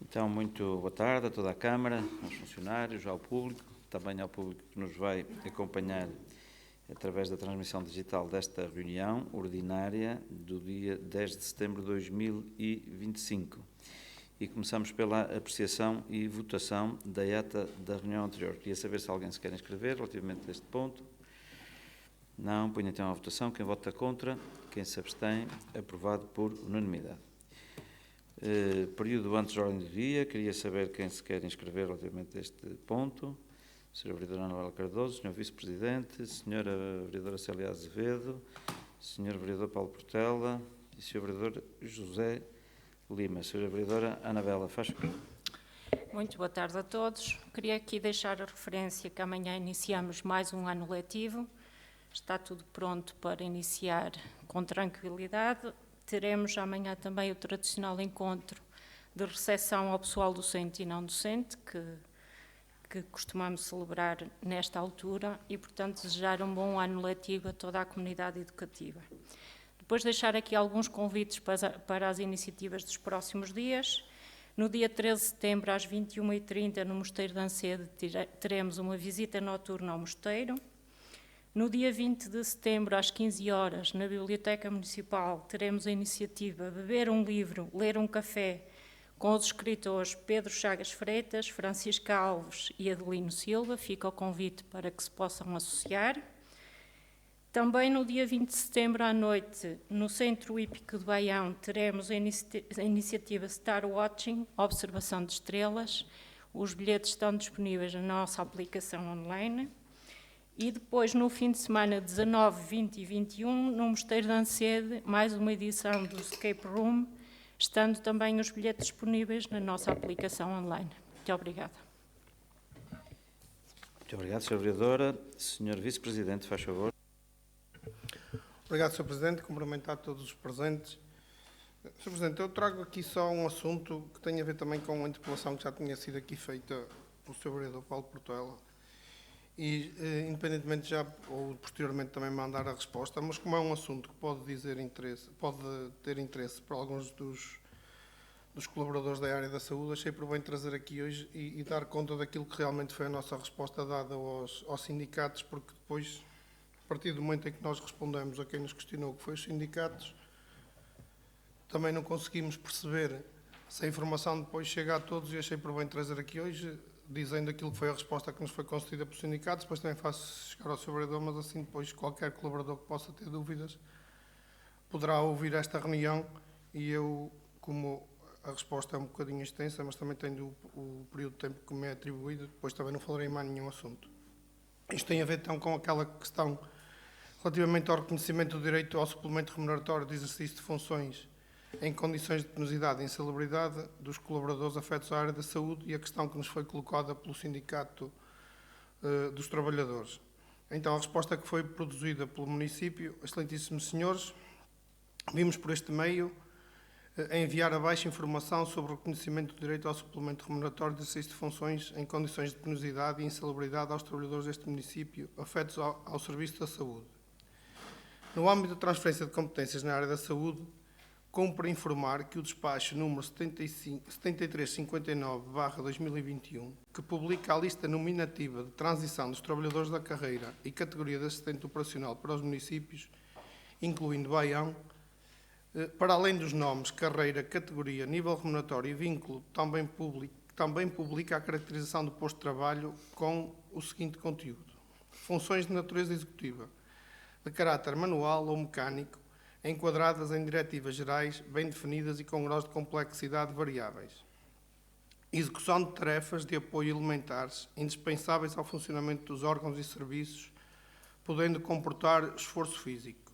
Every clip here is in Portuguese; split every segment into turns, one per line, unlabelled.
Então, muito boa tarde a toda a Câmara, aos funcionários, ao público, também ao público que nos vai acompanhar através da transmissão digital desta reunião ordinária do dia 10 de setembro de 2025. E começamos pela apreciação e votação da ata da reunião anterior. Queria saber se alguém se quer inscrever relativamente a este ponto. Não, ponho então à votação. Quem vota contra, quem se abstém, aprovado por unanimidade. Período antes da ordem do dia, queria saber quem se quer inscrever relativamente a este ponto. Sra. Vereadora Ana Cardoso, Sr. Vice-Presidente, Sra. Vereadora Célia Azevedo, Sr. Vereador Paulo Portela e Sr. Vereador José Lima. Sra. Vereadora Anabela, faz favor.
Muito boa tarde a todos. Queria aqui deixar a referência que amanhã iniciamos mais um ano letivo. Está tudo pronto para iniciar com tranquilidade. Teremos amanhã também o tradicional encontro de recepção ao pessoal docente e não docente, que costumamos celebrar nesta altura e, portanto, desejar um bom ano letivo a toda a comunidade educativa. Depois deixar aqui alguns convites para as iniciativas dos próximos dias. No dia 13 de setembro, às 21h30, no Mosteiro de Ancede, teremos uma visita noturna ao mosteiro. No dia 20 de setembro, às 15 horas, na Biblioteca Municipal, teremos a iniciativa Beber um Livro, Ler um Café, com os escritores Pedro Chagas Freitas, Francisca Alves e Adelino Silva. Fica o convite para que se possam associar. Também no dia 20 de setembro à noite, no Centro Hípico de Baião, teremos a iniciativa Star Watching, Observação de Estrelas. Os bilhetes estão disponíveis na nossa aplicação online. E depois, no fim de semana, 19, 20 e 21, no Mosteiro de Ancede, mais uma edição do Escape Room, estando também os bilhetes disponíveis na nossa aplicação online. Muito obrigada.
Muito obrigado, Sra. Vereadora. Sr. Vice-Presidente, faz favor.
Obrigado, Sr. Presidente. Cumprimentar todos os presentes. Sr. Presidente, eu trago aqui só um assunto que tem a ver também com a interpelação que já tinha sido aqui feita pelo Sr. Vereador Paulo Portela. E, independentemente já, ou posteriormente também mandar a resposta, mas como é um assunto que pode ter interesse para alguns dos colaboradores da área da saúde, achei por bem trazer aqui hoje e dar conta daquilo que realmente foi a nossa resposta dada aos sindicatos, porque depois, a partir do momento em que nós respondemos a quem nos questionou, que foi os sindicatos, também não conseguimos perceber se a informação depois chega a todos e achei por bem trazer aqui hoje, dizendo aquilo que foi a resposta que nos foi concedida pelos sindicatos. Depois também faço chegar ao Sr. Vereador, mas assim depois qualquer colaborador que possa ter dúvidas poderá ouvir esta reunião e eu, como a resposta é um bocadinho extensa, mas também tenho o período de tempo que me é atribuído, depois também não falarei mais nenhum assunto. Isto tem a ver então com aquela questão relativamente ao reconhecimento do direito ao suplemento remuneratório de exercício de funções em condições de penosidade e insalubridade dos colaboradores afetos à área da saúde e a questão que nos foi colocada pelo Sindicato dos Trabalhadores. Então, a resposta que foi produzida pelo município, excelentíssimos senhores, vimos por este meio enviar abaixo informação sobre o reconhecimento do direito ao suplemento remuneratório de exercício de funções em condições de penosidade e insalubridade aos trabalhadores deste município afetos ao serviço da saúde. No âmbito da transferência de competências na área da saúde, cumpre informar que o despacho número 7359/2021, que publica a lista nominativa de transição dos trabalhadores da carreira e categoria de assistente operacional para os municípios, incluindo Baião, para além dos nomes, carreira, categoria, nível remuneratório e vínculo, também publica a caracterização do posto de trabalho com o seguinte conteúdo: funções de natureza executiva, de caráter manual ou mecânico, enquadradas em diretivas gerais, bem definidas e com graus de complexidade variáveis. Execução de tarefas de apoio elementares, indispensáveis ao funcionamento dos órgãos e serviços, podendo comportar esforço físico.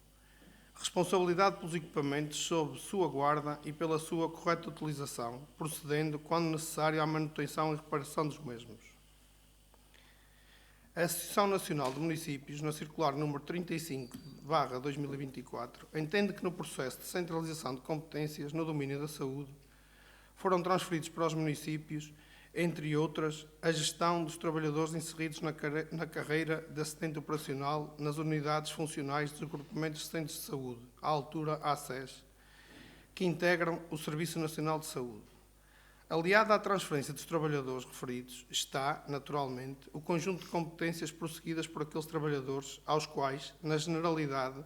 Responsabilidade pelos equipamentos sob sua guarda e pela sua correta utilização, procedendo, quando necessário, à manutenção e reparação dos mesmos. A Associação Nacional de Municípios, na circular número 35/2024, entende que no processo de centralização de competências no domínio da saúde foram transferidos para os municípios, entre outras, a gestão dos trabalhadores inseridos na carreira de assistente operacional nas unidades funcionais dos agrupamentos de centros de saúde, à altura ACES, que integram o Serviço Nacional de Saúde. Aliada à transferência dos trabalhadores referidos está, naturalmente, o conjunto de competências prosseguidas por aqueles trabalhadores aos quais, na generalidade,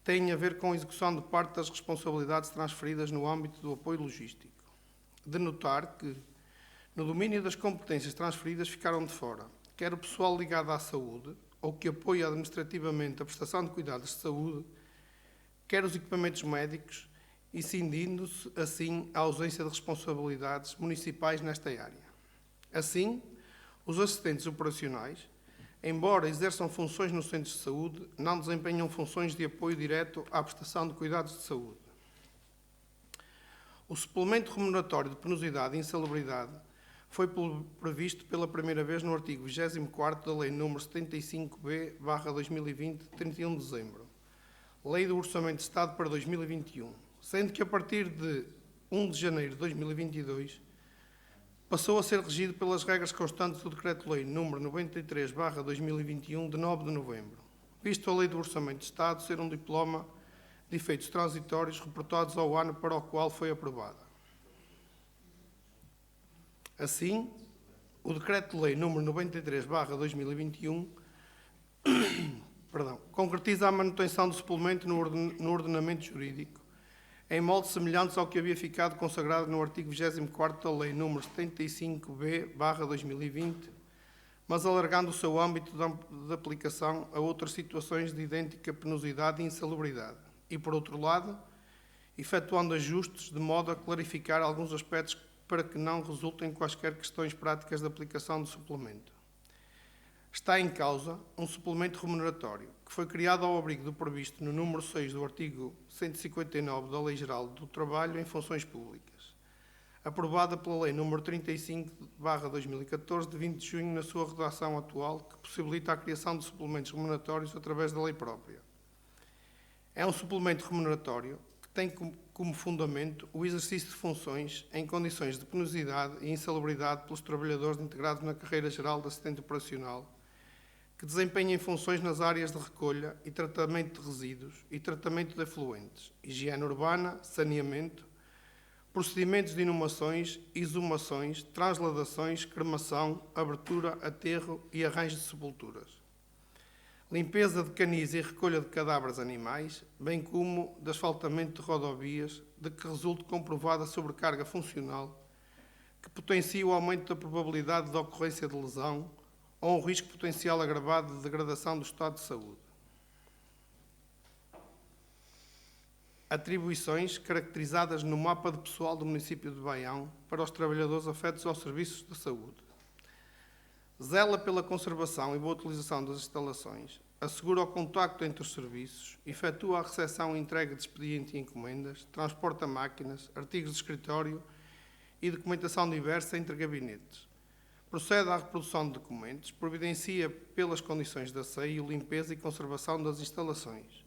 têm a ver com a execução de parte das responsabilidades transferidas no âmbito do apoio logístico. De notar que, no domínio das competências transferidas, ficaram de fora quer o pessoal ligado à saúde, ou que apoia administrativamente a prestação de cuidados de saúde, quer os equipamentos médicos, incidindo-se, assim, a ausência de responsabilidades municipais nesta área. Assim, os assistentes operacionais, embora exerçam funções nos centros de saúde, não desempenham funções de apoio direto à prestação de cuidados de saúde. O suplemento remuneratório de penosidade e insalubridade foi previsto pela primeira vez no artigo 24º da Lei nº 75B/2020, 31 de dezembro, Lei do Orçamento de Estado para 2021, sendo que a partir de 1 de janeiro de 2022 passou a ser regido pelas regras constantes do Decreto-Lei nº 93/2021, de 9 de novembro, visto a Lei do Orçamento de Estado ser um diploma de efeitos transitórios reportados ao ano para o qual foi aprovada. Assim, o Decreto-Lei nº 93/2021 concretiza a manutenção do suplemento no ordenamento jurídico, em moldes semelhantes ao que havia ficado consagrado no artigo 24º da Lei nº 75B/2020, mas alargando o seu âmbito de aplicação a outras situações de idêntica penosidade e insalubridade, e, por outro lado, efetuando ajustes de modo a clarificar alguns aspectos para que não resultem quaisquer questões práticas de aplicação do suplemento. Está em causa um suplemento remuneratório, que foi criado ao abrigo do previsto no número 6 do artigo 159 da Lei Geral do Trabalho em Funções Públicas, aprovada pela Lei nº 35/2014, de 20 de junho, na sua redação atual, que possibilita a criação de suplementos remuneratórios através da lei própria. É um suplemento remuneratório que tem como fundamento o exercício de funções em condições de penosidade e insalubridade pelos trabalhadores integrados na carreira geral de assistente operacional, que desempenhem funções nas áreas de recolha e tratamento de resíduos e tratamento de efluentes, higiene urbana, saneamento, procedimentos de inumações, exumações, transladações, cremação, abertura, aterro e arranjo de sepulturas, limpeza de canis e recolha de cadáveres animais, bem como de asfaltamento de rodovias, de que resulte comprovada sobrecarga funcional, que potencie o aumento da probabilidade de ocorrência de lesão ou um risco potencial agravado de degradação do estado de saúde. Atribuições caracterizadas no mapa de pessoal do município de Baião para os trabalhadores afetos aos serviços de saúde. Zela pela conservação e boa utilização das instalações, assegura o contacto entre os serviços, efetua a recepção e entrega de expediente e encomendas, transporta máquinas, artigos de escritório e documentação diversa entre gabinetes. Procede à reprodução de documentos, providencia pelas condições de asseio, limpeza e conservação das instalações.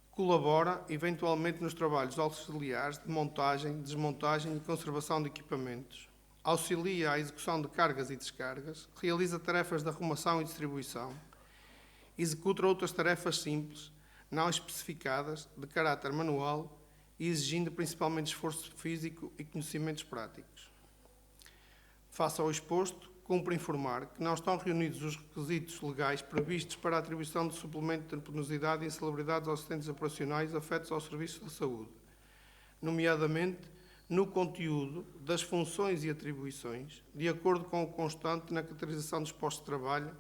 Colabora, eventualmente, nos trabalhos auxiliares de montagem, desmontagem e conservação de equipamentos. Auxilia a execução de cargas e descargas, realiza tarefas de arrumação e distribuição, executa outras tarefas simples, não especificadas, de caráter manual e exigindo principalmente esforço físico e conhecimentos práticos. Face ao exposto, cumpre informar que não estão reunidos os requisitos legais previstos para a atribuição de suplemento de penosidade e insalubridade aos assistentes operacionais afetos ao serviço de saúde, nomeadamente no conteúdo das funções e atribuições, de acordo com o constante na caracterização dos postos de trabalho,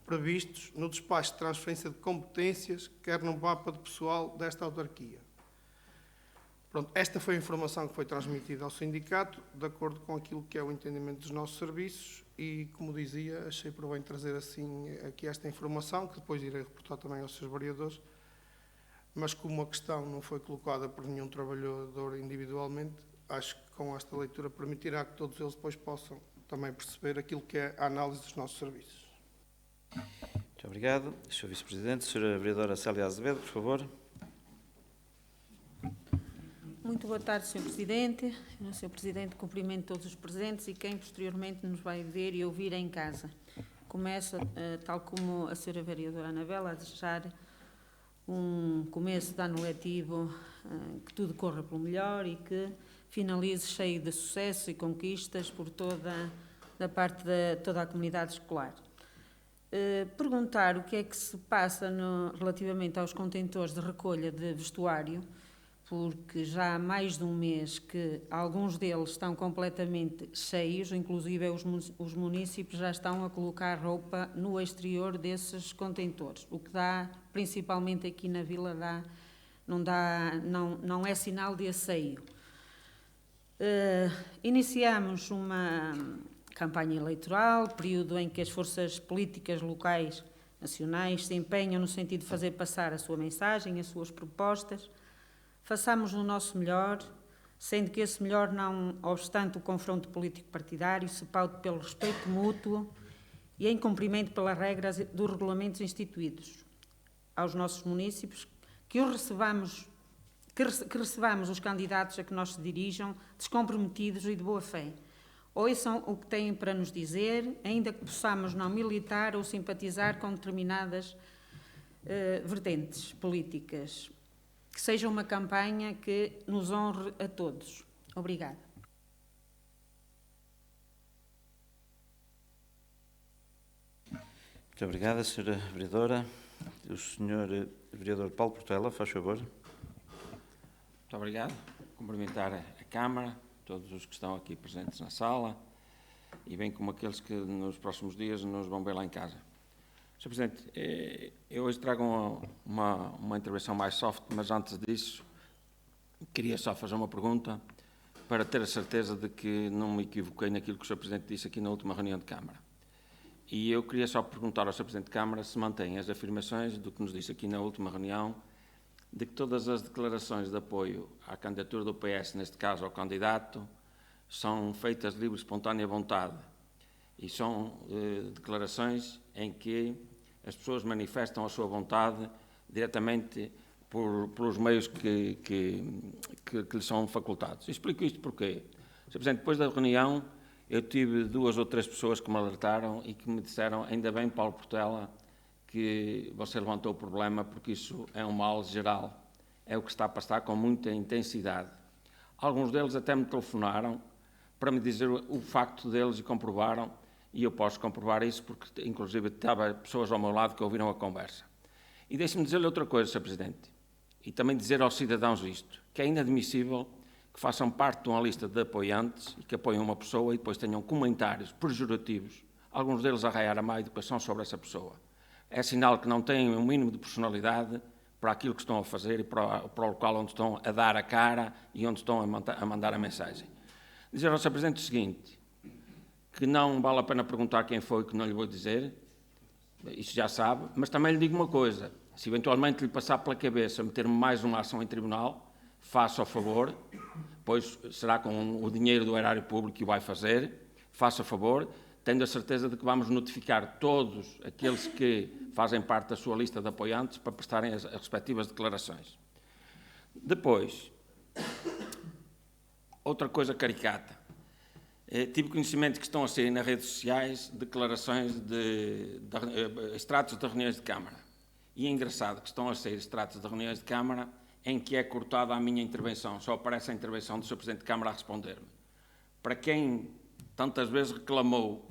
previstos no despacho de transferência de competências, quer no mapa de pessoal desta autarquia. Pronto, esta foi a informação que foi transmitida ao sindicato, de acordo com aquilo que é o entendimento dos nossos serviços, e, como dizia, achei por bem trazer assim aqui esta informação, que depois irei reportar também aos seus vereadores, mas como a questão não foi colocada por nenhum trabalhador individualmente, acho que com esta leitura permitirá que todos eles depois possam também perceber aquilo que é a análise dos nossos serviços.
Muito obrigado. Sr. Vice-Presidente, Sra. Vereadora Célia Azevedo, por favor.
Muito boa tarde, Sr. Presidente. Sr. Presidente, cumprimento todos os presentes e quem posteriormente nos vai ver e ouvir em casa. Começo, tal como a Sra. Vereadora Anabela, a desejar um começo de ano letivo que tudo corra pelo melhor e que finalize cheio de sucesso e conquistas por da parte de toda a comunidade escolar. Perguntar o que é que se passa relativamente aos contentores de recolha de vestuário, porque já há mais de um mês que alguns deles estão completamente cheios, inclusive os municípios já estão a colocar roupa no exterior desses contentores, o que dá, principalmente aqui na Vila, não é sinal de asseio. Iniciamos uma campanha eleitoral, período em que as forças políticas locais, nacionais, se empenham no sentido de fazer passar a sua mensagem, as suas propostas. Façamos o nosso melhor, sendo que esse melhor, não obstante o confronto político partidário, se paute pelo respeito mútuo e em cumprimento pelas regras dos regulamentos instituídos aos nossos municípios, que recebamos os candidatos a que nós se dirijam descomprometidos e de boa fé. Ouçam o que têm para nos dizer, ainda que possamos não militar ou simpatizar com determinadas vertentes políticas. Que seja uma campanha que nos honre a todos. Obrigada.
Muito obrigada, Sra. Vereadora. O Sr. Vereador Paulo Portela, faz favor.
Muito obrigado. Cumprimentar a Câmara, todos os que estão aqui presentes na sala e bem como aqueles que nos próximos dias nos vão ver lá em casa. Sr. Presidente, eu hoje trago uma intervenção mais soft, mas antes disso queria só fazer uma pergunta para ter a certeza de que não me equivoquei naquilo que o Sr. Presidente disse aqui na última reunião de Câmara. E eu queria só perguntar ao Sr. Presidente de Câmara se mantém as afirmações do que nos disse aqui na última reunião, de que todas as declarações de apoio à candidatura do PS, neste caso ao candidato, são feitas de livre e espontânea vontade e são declarações em que as pessoas manifestam a sua vontade diretamente pelos meios que lhes são facultados. Explico isto porque, Sr. Presidente, depois da reunião eu tive 2 ou 3 pessoas que me alertaram e que me disseram, ainda bem, Paulo Portela, que você levantou o problema porque isso é um mal geral, é o que está a passar com muita intensidade. Alguns deles até me telefonaram para me dizer o facto deles e comprovaram, e eu posso comprovar isso porque inclusive estava pessoas ao meu lado que ouviram a conversa. E deixe-me dizer-lhe outra coisa, Sr. Presidente, e também dizer aos cidadãos isto, que é inadmissível que façam parte de uma lista de apoiantes e que apoiam uma pessoa e depois tenham comentários pejorativos, alguns deles a raiar a má educação sobre essa pessoa. É sinal que não têm um mínimo de personalidade para aquilo que estão a fazer e para o local onde estão a dar a cara e onde estão a mandar a mensagem. Dizer ao Sr. Presidente o seguinte, que não vale a pena perguntar quem foi, que não lhe vou dizer, isso já sabe, mas também lhe digo uma coisa, se eventualmente lhe passar pela cabeça meter-me mais uma ação em tribunal, faça o favor, pois será com o dinheiro do erário público que o vai fazer, faça o favor, tendo a certeza de que vamos notificar todos aqueles que fazem parte da sua lista de apoiantes para prestarem as respectivas declarações. Depois, outra coisa caricata. Tive conhecimento que estão a sair nas redes sociais declarações de extratos de reuniões de Câmara. E é engraçado que estão a sair extratos de reuniões de Câmara em que é cortada a minha intervenção, só aparece a intervenção do Sr. Presidente de Câmara a responder-me. Para quem tantas vezes reclamou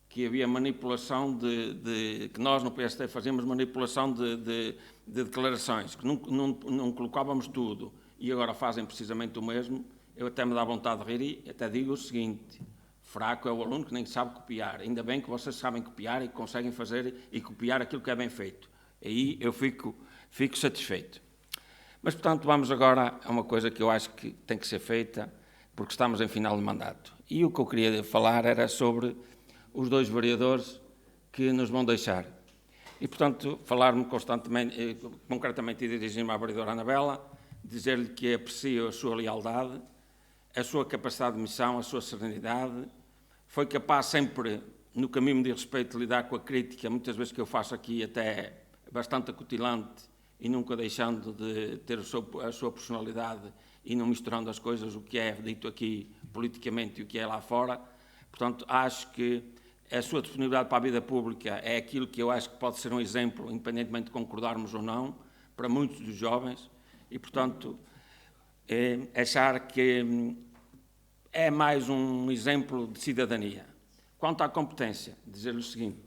que havia manipulação que nós no PSD fazíamos manipulação de declarações, que não colocávamos tudo e agora fazem precisamente o mesmo, eu até me dá vontade de rir e até digo o seguinte, fraco é o aluno que nem sabe copiar, ainda bem que vocês sabem copiar e conseguem fazer e copiar aquilo que é bem feito. Aí eu fico satisfeito. Mas, portanto, vamos agora a uma coisa que eu acho que tem que ser feita, porque estamos em final de mandato. E o que eu queria falar era sobre os 2 vereadores que nos vão deixar. E, portanto, falar-me constantemente, concretamente, e dirigir-me à vereadora Anabela, dizer-lhe que aprecio a sua lealdade, a sua capacidade de missão, a sua serenidade, foi capaz sempre, no que a mim me diz respeito, de lidar com a crítica, muitas vezes que eu faço aqui até bastante acutilante, e nunca deixando de ter a sua personalidade e não misturando as coisas, o que é dito aqui politicamente e o que é lá fora. Portanto, acho que a sua disponibilidade para a vida pública é aquilo que eu acho que pode ser um exemplo, independentemente de concordarmos ou não, para muitos dos jovens e, portanto, achar que é mais um exemplo de cidadania. Quanto à competência, dizer-lhe o seguinte,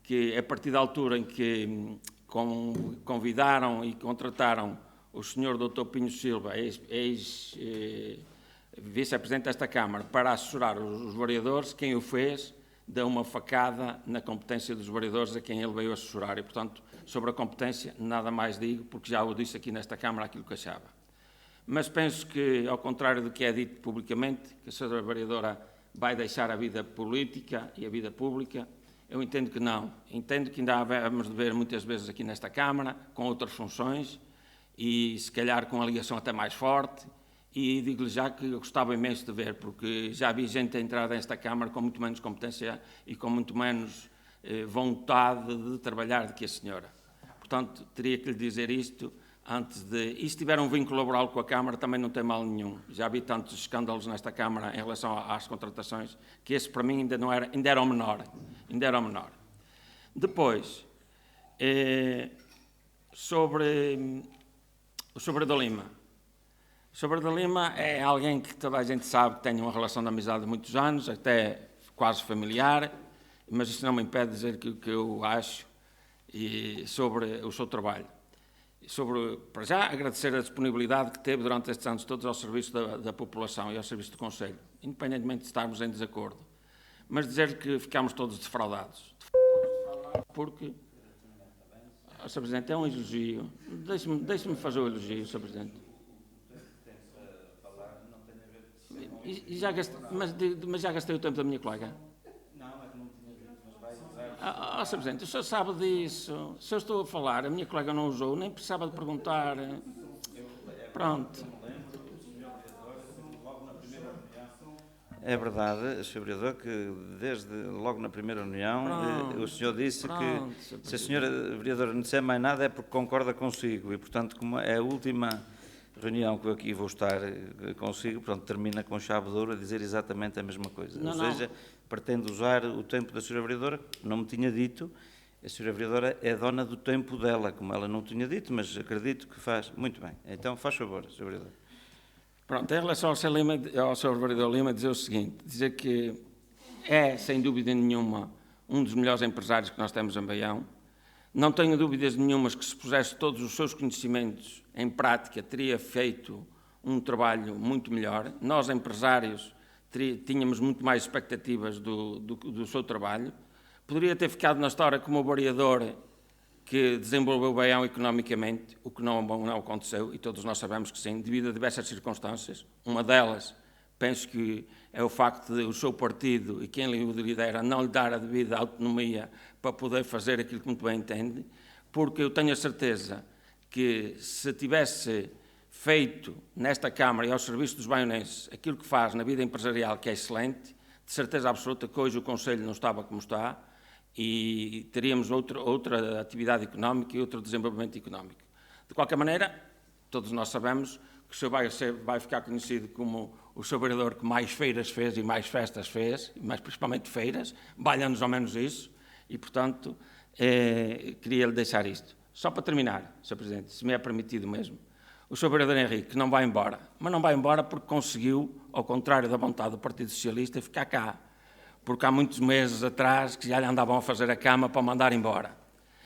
que a partir da altura em que convidaram e contrataram o Sr. Dr. Pinho Silva, ex-vice-presidente desta Câmara, para assessorar os vereadores, quem o fez deu uma facada na competência dos vereadores a quem ele veio assessorar. E, portanto, sobre a competência, nada mais digo, porque já o disse aqui nesta Câmara aquilo que achava. Mas penso que, ao contrário do que é dito publicamente, que a Sra. Vereadora vai deixar a vida política e a vida pública, eu entendo que não. Entendo que ainda vamos de ver muitas vezes aqui nesta Câmara, com outras funções, e se calhar com a ligação até mais forte, e digo-lhe já que eu gostava imenso de ver, porque já vi gente entrar nesta Câmara com muito menos competência e com muito menos vontade de trabalhar do que a senhora. Portanto, teria que lhe dizer isto antes de... E se tiver um vínculo laboral com a Câmara, também não tem mal nenhum. Já vi tantos escândalos nesta Câmara em relação às contratações, que esse para mim ainda era o menor. Depois, sobre o Sr. Vereador Lima. O Sr. Vereador Lima é alguém que toda a gente sabe que tem uma relação de amizade de muitos anos, até quase familiar, mas isso não me impede de dizer o que eu acho sobre o seu trabalho. Para já, agradecer a disponibilidade que teve durante estes anos todos ao serviço da população e ao serviço do Conselho, independentemente de estarmos em desacordo. Mas dizer que ficámos todos defraudados. Porque, Sr. Presidente, é um elogio. Deixe-me fazer o elogio, Sr. Presidente. Mas já gastei o tempo da minha colega. Sr. Presidente, o senhor sabe disso. Se eu estou a falar, a minha colega não usou, nem precisava de perguntar. Pronto.
É verdade, Sr. Vereador, que desde logo na primeira reunião o senhor disse que se a senhora Vereadora não disser mais nada é porque concorda consigo e, portanto, como é a última reunião que eu aqui vou estar consigo, portanto, termina com chave de ouro a dizer exatamente a mesma coisa. Ou seja, pretende usar o tempo da Sra. Vereadora, não me tinha dito, a Sra. Vereadora é dona do tempo dela, como ela não tinha dito, mas acredito que faz. Muito bem. Então, faz favor, Sr. Vereador.
Pronto, em relação ao Sr. Vereador Lima, dizer o seguinte, dizer que é, sem dúvida nenhuma, um dos melhores empresários que nós temos em Baião. Não tenho dúvidas nenhumas que se pusesse todos os seus conhecimentos em prática, teria feito um trabalho muito melhor. Nós, empresários, tínhamos muito mais expectativas do seu trabalho. Poderia ter ficado na história como o vereador que desenvolveu o Baião economicamente, o que não aconteceu, e todos nós sabemos que sim, devido a diversas circunstâncias. Uma delas, penso que é o facto de o seu partido e quem o lidera não lhe dar a devida autonomia para poder fazer aquilo que muito bem entende, porque eu tenho a certeza que se tivesse feito nesta Câmara e ao serviço dos baionenses aquilo que faz na vida empresarial, que é excelente, de certeza absoluta que hoje o Conselho não estava como está, e teríamos outra atividade económica e outro desenvolvimento económico. De qualquer maneira, todos nós sabemos que o senhor vai ficar conhecido como o seu vereador que mais feiras fez e mais festas fez, mas principalmente feiras, valha-nos ao menos isso, e, portanto, queria-lhe deixar isto. Só para terminar, Sr. Presidente, se me é permitido mesmo, o Sr. Vereador Henrique não vai embora, mas não vai embora porque conseguiu, ao contrário da vontade do Partido Socialista, ficar cá. Porque há muitos meses atrás que já lhe andavam a fazer a cama para mandar embora.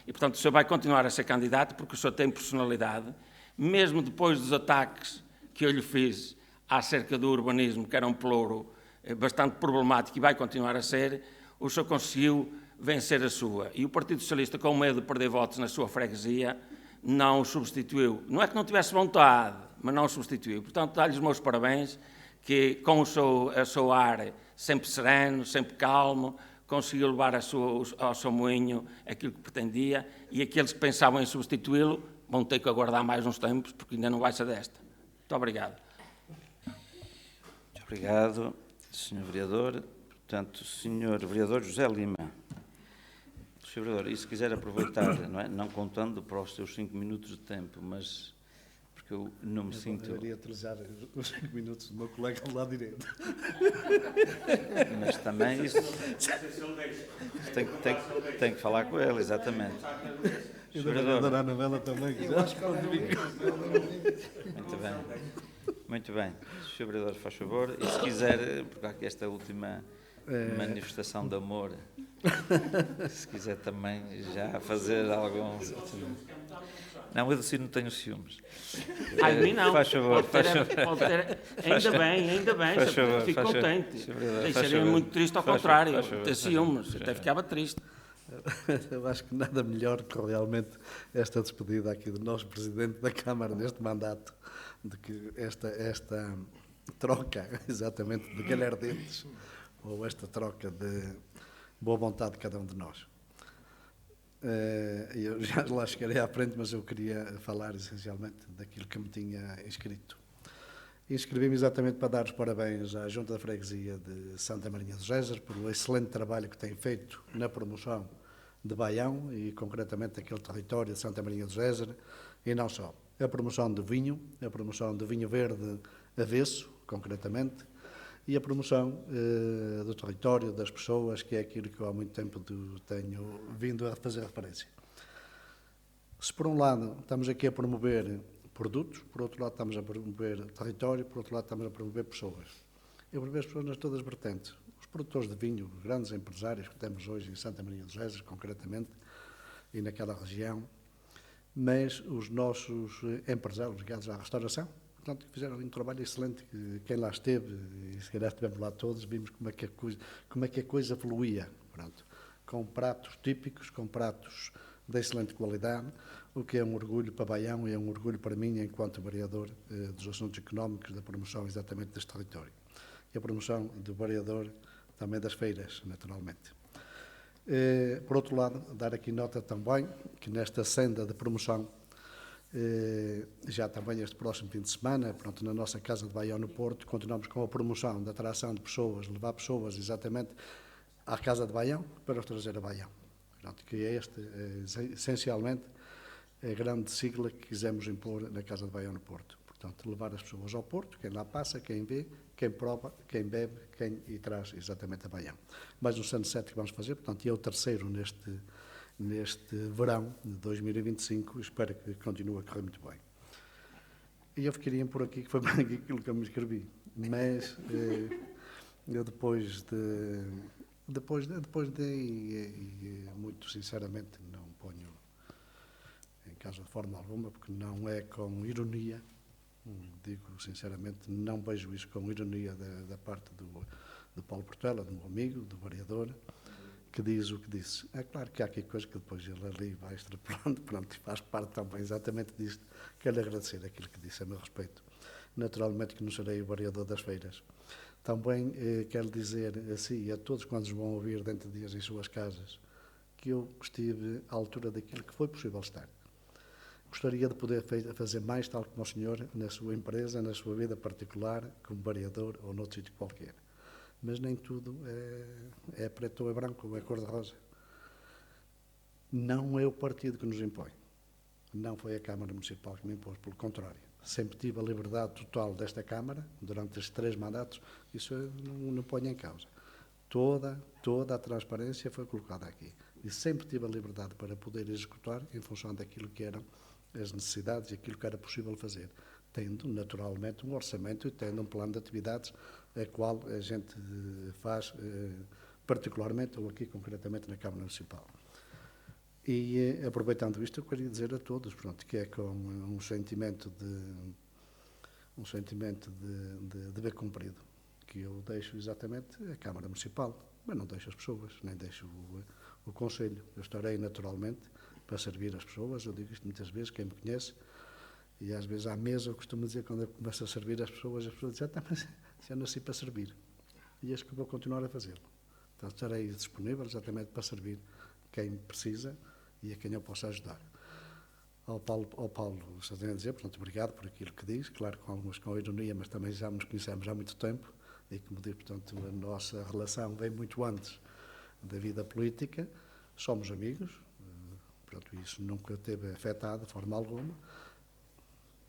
E, portanto, o senhor vai continuar a ser candidato porque o senhor tem personalidade, mesmo depois dos ataques que eu lhe fiz acerca do urbanismo, que era um pelouro bastante problemático e vai continuar a ser, o senhor conseguiu vencer a sua. E o Partido Socialista, com medo de perder votos na sua freguesia, não o substituiu. Não é que não tivesse vontade, mas não o substituiu. Portanto, dá-lhe os meus parabéns, que com o seu ar sempre sereno, sempre calmo, conseguiu levar ao seu moinho aquilo que pretendia, e aqueles que pensavam em substituí-lo vão ter que aguardar mais uns tempos, porque ainda não vai ser desta. Muito obrigado.
Muito obrigado, Sr. Vereador. Portanto, Sr. Vereador José Lima. Sr. Vereador, e se quiser aproveitar, não contando para os seus 5 minutos de tempo, mas porque eu não me sinto...
Eu iria utilizar os 5 minutos do meu colega do lado direito.
Mas também isso... tem que falar com ele, exatamente.
E da
Vereador.
vereadora Anabela também.
Eu acho que ela deu
Muito bem. Muito bem. Sr. Vereador, faz favor. E se quiser, porque há aqui esta última manifestação de amor, se quiser também já fazer algum... Não, eu assim não tenho ciúmes.
Ai, mim não.
Faz favor,
Pode ter-
faz favor.
pode ter- Ainda bem,
Faz favor,
fico
faz favor.
contente.
Sr. Vereador, faz
Deixaria
favor.
muito triste ao
Faz
contrário,
favor, faz favor,
ter
faz
ciúmes,
favor.
até ficava triste.
Eu acho que nada melhor que realmente esta despedida aqui do nosso Presidente da Câmara neste mandato, do que esta troca, exatamente, de galhardetes, ou esta troca de boa vontade de cada um de nós. Eu já lá chegarei à frente, mas eu queria falar essencialmente daquilo que me tinha inscrito. Inscrevi-me exatamente para dar os parabéns à Junta da Freguesia de Santa Marinha do Géser pelo excelente trabalho que tem feito na promoção de Baião e concretamente daquele território de Santa Marinha do Géser, e não só. A promoção do vinho verde avesso, concretamente, e a promoção do território, das pessoas, que é aquilo que eu há muito tempo tenho vindo a fazer referência. Se por um lado estamos aqui a promover produtos, por outro lado estamos a promover território, por outro lado estamos a promover pessoas. Eu promover as pessoas nas todas as vertentes. Os produtores de vinho, os grandes empresários que temos hoje em Santa Maria dos Géser, concretamente, e naquela região, mas os nossos empresários ligados à restauração, portanto, que fizeram um trabalho excelente, quem lá esteve, e se calhar estivemos lá todos, vimos como é que a coisa fluía, pronto, com pratos típicos, com pratos de excelente qualidade, o que é um orgulho para Baião e é um orgulho para mim enquanto vereador dos assuntos económicos da promoção exatamente deste território. E a promoção do vereador também das feiras, naturalmente. Por outro lado, dar aqui nota também que nesta senda de promoção, já também este próximo fim de semana, pronto, na nossa Casa de Baião no Porto, continuamos com a promoção da atração de pessoas, levar pessoas exatamente à Casa de Baião para os trazer a Baião. Pronto, que é essencialmente, a grande sigla que quisemos impor na Casa de Baião no Porto. Portanto, levar as pessoas ao Porto, quem lá passa, quem vê, quem prova, quem bebe, e traz exatamente a Baião. Mais um sunset que vamos fazer, portanto, e é o terceiro neste verão de 2025, espero que continue a correr muito bem. E eu ficaria por aqui, que foi bem aquilo que eu me inscrevi, mas eu depois muito sinceramente, não ponho em causa de forma alguma, porque não é com ironia, digo sinceramente, não vejo isso com ironia da parte do Paulo Portela, do meu amigo, do vereador, que diz o que disse. É claro que há aqui coisas que depois ele ali vai extrapolando, pronto, faz parte também exatamente disto. Quero agradecer aquilo que disse a meu respeito. Naturalmente que não serei o vereador das feiras. Também quero dizer assim, e a todos quantos vão ouvir dentro de dias em suas casas, que eu estive à altura daquilo que foi possível estar. Gostaria de poder fazer mais, tal como o senhor, na sua empresa, na sua vida particular, como vereador ou noutro sítio qualquer. Mas nem tudo é preto ou é branco ou é cor-de-rosa. Não é o partido que nos impõe. Não foi a Câmara Municipal que me impôs, pelo contrário. Sempre tive a liberdade total desta Câmara, durante estes 3 mandatos, isso eu não ponho em causa. Toda a transparência foi colocada aqui. E sempre tive a liberdade para poder executar em função daquilo que eram as necessidades e aquilo que era possível fazer, tendo naturalmente um orçamento e tendo um plano de atividades a qual a gente faz particularmente, ou aqui concretamente na Câmara Municipal. E aproveitando isto, eu queria dizer a todos, pronto, que é com um sentimento de dever cumprido, que eu deixo exatamente a Câmara Municipal, mas não deixo as pessoas, nem deixo o Conselho. Eu estarei naturalmente para servir as pessoas, eu digo isto muitas vezes, quem me conhece, e às vezes à mesa eu costumo dizer, quando eu começo a servir as pessoas dizem, mas eu nasci para servir, e acho que vou continuar a fazê-lo. Então estarei disponível exatamente para servir quem precisa e a quem eu possa ajudar. Ao Paulo, só tenho a dizer, portanto, obrigado por aquilo que diz, claro, com ironia, mas também já nos conhecemos há muito tempo, e como diz, portanto, a nossa relação vem muito antes da vida política, somos amigos, portanto, isso nunca teve afetado de forma alguma.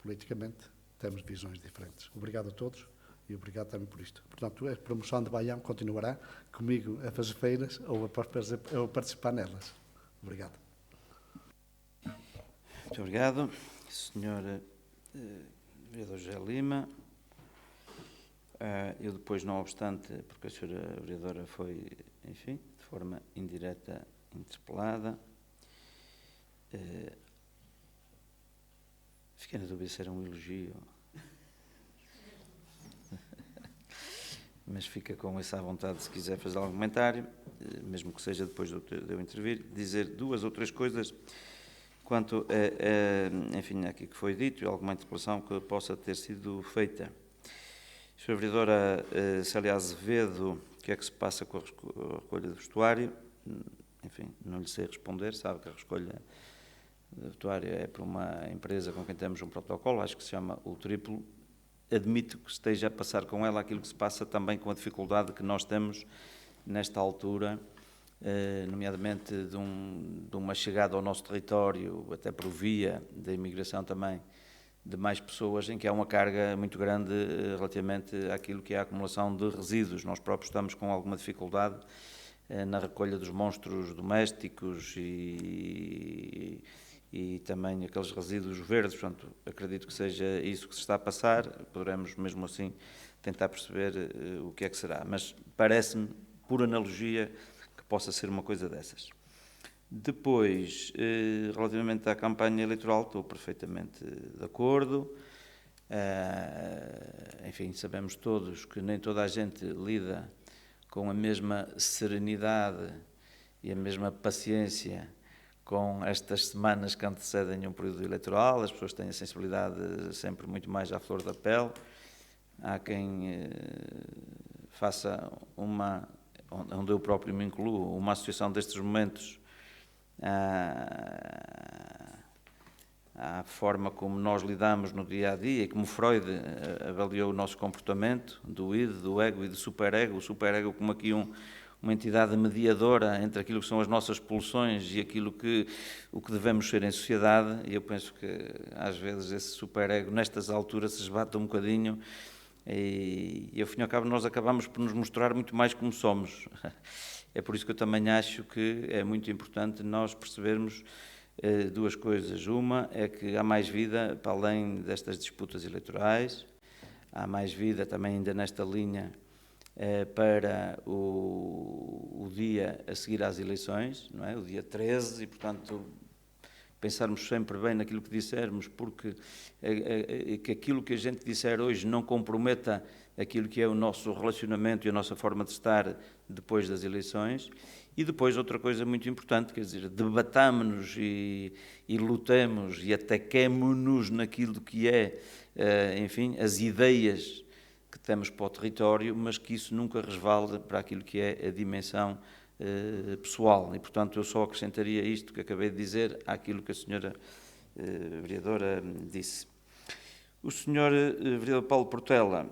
Politicamente, temos visões diferentes. Obrigado a todos e obrigado também por isto. Portanto, a promoção de Baião continuará comigo a fazer feiras ou a participar nelas. Obrigado.
Muito obrigado. Senhor Vereador José Lima. Eu depois, não obstante, porque a senhora Vereadora foi, enfim, de forma indireta interpelada, fiquei na dúvida se era um elogio, mas fica com essa vontade se quiser fazer algum comentário, mesmo que seja depois de eu intervir, dizer 2 ou 3 coisas quanto enfim, aqui que foi dito e alguma interpelação que possa ter sido feita. Sra. Vereadora Célia Azevedo, o que é que se passa com a recolha de vestuário? Enfim, não lhe sei responder, sabe que a recolha de vestuário é por uma empresa com quem temos um protocolo, acho que se chama o Triplo. Admito que esteja a passar com ela aquilo que se passa também com a dificuldade que nós temos nesta altura, nomeadamente de uma chegada ao nosso território, até por via da imigração também, de mais pessoas, em que há uma carga muito grande relativamente àquilo que é a acumulação de resíduos. Nós próprios estamos com alguma dificuldade na recolha dos monstros domésticos e também aqueles resíduos verdes. Portanto, acredito que seja isso que se está a passar. Poderemos, mesmo assim, tentar perceber o que é que será. Mas parece-me, por analogia, que possa ser uma coisa dessas. Depois, relativamente à campanha eleitoral, estou perfeitamente de acordo. Enfim, sabemos todos que nem toda a gente lida com a mesma serenidade e a mesma paciência com estas semanas que antecedem um período eleitoral. As pessoas têm a sensibilidade sempre muito mais à flor da pele. Há quem faça onde eu próprio me incluo, uma associação destes momentos à forma como nós lidamos no dia-a-dia e como Freud avaliou o nosso comportamento, do id, do ego e do superego. O superego como aqui uma entidade mediadora entre aquilo que são as nossas pulsões e o que devemos ser em sociedade, e eu penso que às vezes esse superego nestas alturas se esbate um bocadinho e ao fim e ao cabo nós acabamos por nos mostrar muito mais como somos. É por isso que eu também acho que é muito importante nós percebermos 2 coisas. Uma é que há mais vida para além destas disputas eleitorais, há mais vida também ainda nesta linha para o dia a seguir às eleições, não é? O dia 13, e portanto pensarmos sempre bem naquilo que dissermos, porque que aquilo que a gente disser hoje não comprometa aquilo que é o nosso relacionamento e a nossa forma de estar depois das eleições. E depois outra coisa muito importante, quer dizer, debatamos e lutemos e ataquemo-nos naquilo que é, enfim, as ideias que temos para o território, mas que isso nunca resvalde para aquilo que é a dimensão pessoal. E, portanto, eu só acrescentaria isto que acabei de dizer àquilo que a senhora vereadora disse. O senhor vereador Paulo Portela,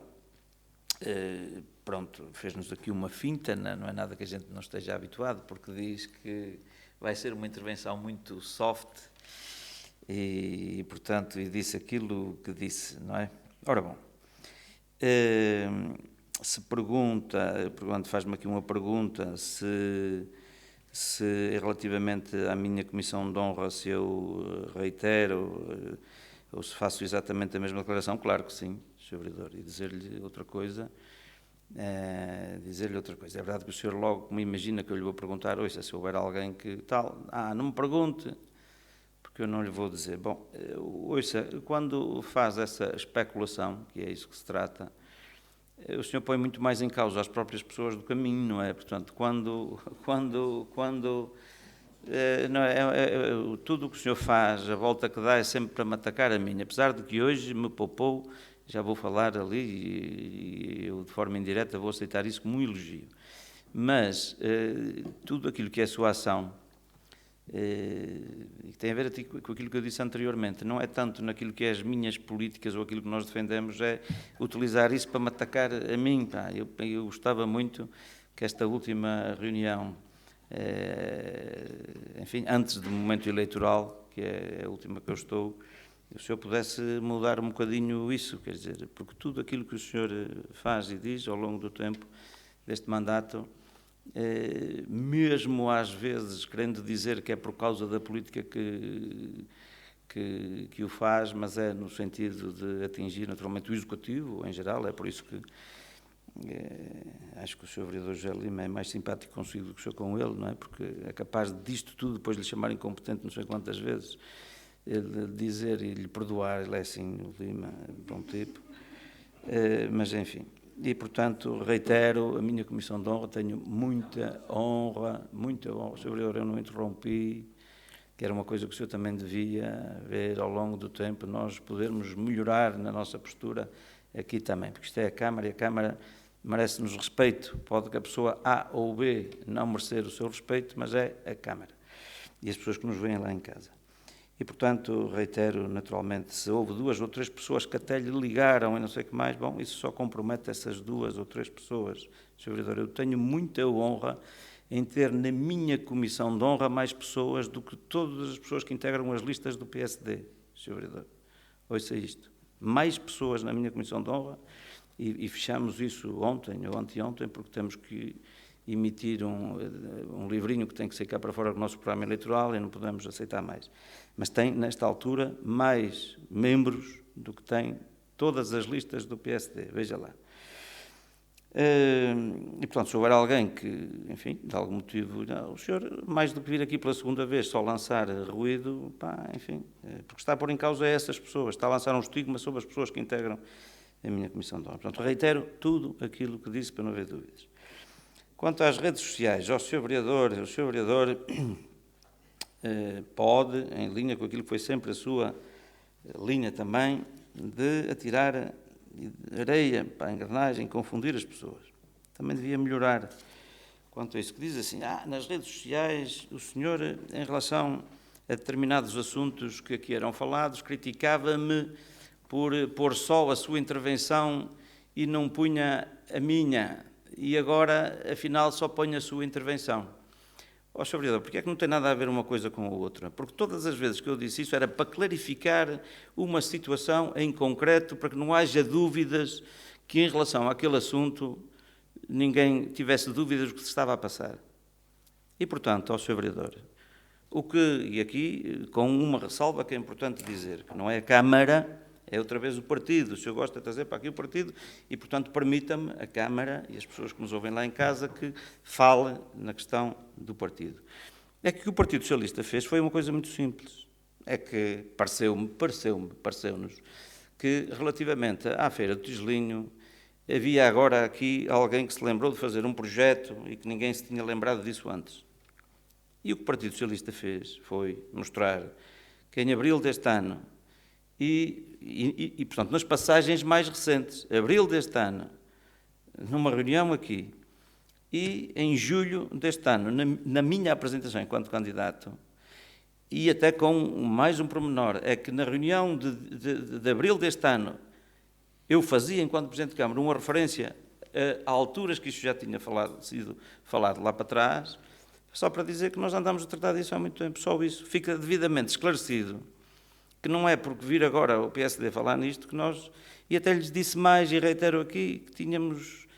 pronto, fez-nos aqui uma finta, não é nada que a gente não esteja habituado, porque diz que vai ser uma intervenção muito soft e portanto, e disse aquilo que disse, não é? Ora bom, se faz-me aqui uma pergunta, se relativamente à minha comissão de honra, se eu reitero ou se faço exatamente a mesma declaração, claro que sim, Sr. Vereador, e dizer-lhe outra coisa. É verdade que o senhor logo me imagina que eu lhe vou perguntar, ouça, se houver alguém que tal, não me pergunte, porque eu não lhe vou dizer. Bom, ouça, quando faz essa especulação, que é isso que se trata, o senhor põe muito mais em causa as próprias pessoas do caminho, não é? Portanto, não é, tudo o que o senhor faz, a volta que dá é sempre para me atacar a mim, apesar de que hoje me poupou. Já vou falar ali e eu, de forma indireta, vou aceitar isso como um elogio. Mas tudo aquilo que é a sua ação, e que tem a ver com aquilo que eu disse anteriormente, não é tanto naquilo que é as minhas políticas ou aquilo que nós defendemos, é utilizar isso para me atacar a mim. Pá. Eu gostava muito que esta última reunião, enfim, antes do momento eleitoral, que é a última que eu estou, o senhor pudesse mudar um bocadinho isso, quer dizer, porque tudo aquilo que o senhor faz e diz ao longo do tempo deste mandato, mesmo às vezes querendo dizer que é por causa da política que que o faz, mas é no sentido de atingir naturalmente o Executivo em geral. É por isso que acho que o Sr. Vereador José Lima é mais simpático consigo do que o senhor com ele, não é? Porque é capaz disto tudo depois lhe chamar incompetente não sei quantas vezes, ele dizer e lhe perdoar. Ele é assim, o Lima, bom tipo. Mas enfim, e portanto reitero a minha comissão de honra, tenho muita honra, Sr. Vereador, eu não interrompi, que era uma coisa que o senhor também devia ver ao longo do tempo, nós podermos melhorar na nossa postura aqui também, porque isto é a Câmara, e a Câmara merece-nos respeito. Pode que a pessoa A ou B não merecer o seu respeito, mas é a Câmara e as pessoas que nos veem lá em casa. E, portanto, reitero, naturalmente, se houve 2 ou 3 pessoas que até lhe ligaram e não sei o que mais, bom, isso só compromete essas 2 ou 3 pessoas. Sr. Vereador, eu tenho muita honra em ter na minha comissão de honra mais pessoas do que todas as pessoas que integram as listas do PSD, Sr. Vereador. Ouça isto. Mais pessoas na minha comissão de honra, e fechamos isso ontem ou anteontem, porque temos que emitir um livrinho que tem que ser cá para fora do nosso programa eleitoral e não podemos aceitar mais. Mas tem, nesta altura, mais membros do que tem todas as listas do PSD, veja lá. E, portanto, se houver alguém que, enfim, de algum motivo, não, o senhor, mais do que vir aqui pela segunda vez, só lançar ruído, pá, enfim, porque está a pôr em causa essas pessoas, está a lançar um estigma sobre as pessoas que integram a minha comissão de honra. Portanto, reitero tudo aquilo que disse para não haver dúvidas. Quanto às redes sociais, o Sr. Vereador pode, em linha com aquilo que foi sempre a sua linha também, de atirar areia para a engrenagem, confundir as pessoas. Também devia melhorar quanto a isso, que diz assim, nas redes sociais, o senhor, em relação a determinados assuntos que aqui eram falados, criticava-me por pôr só a sua intervenção e não punha a minha, e agora, afinal, só põe a sua intervenção. Sr. Vereador, porque é que não tem nada a ver uma coisa com a outra? Porque todas as vezes que eu disse isso era para clarificar uma situação em concreto, para que não haja dúvidas que em relação àquele assunto ninguém tivesse dúvidas do que se estava a passar. E, portanto, Sr. Vereador, e aqui com uma ressalva que é importante dizer, que não é a Câmara, é outra vez o partido. O senhor gosta de trazer para aqui o partido e, portanto, permita-me a Câmara e as pessoas que nos ouvem lá em casa que fale na questão do partido. É que o que o Partido Socialista fez foi uma coisa muito simples. É que pareceu-nos que, relativamente à Feira do Tigelinho, havia agora aqui alguém que se lembrou de fazer um projeto e que ninguém se tinha lembrado disso antes. E o que o Partido Socialista fez foi mostrar que em abril deste ano portanto, nas passagens mais recentes, abril deste ano, numa reunião aqui, e em julho deste ano, na minha apresentação enquanto candidato, e até com mais um pormenor, é que na reunião de abril deste ano, eu fazia, enquanto Presidente de Câmara, uma referência a alturas que isto já tinha sido falado lá para trás, só para dizer que nós andamos a tratar disso há muito tempo, só isso. Fica devidamente esclarecido que não é porque vir agora o PSD falar nisto que nós, e até lhes disse mais e reitero aqui, que tínhamos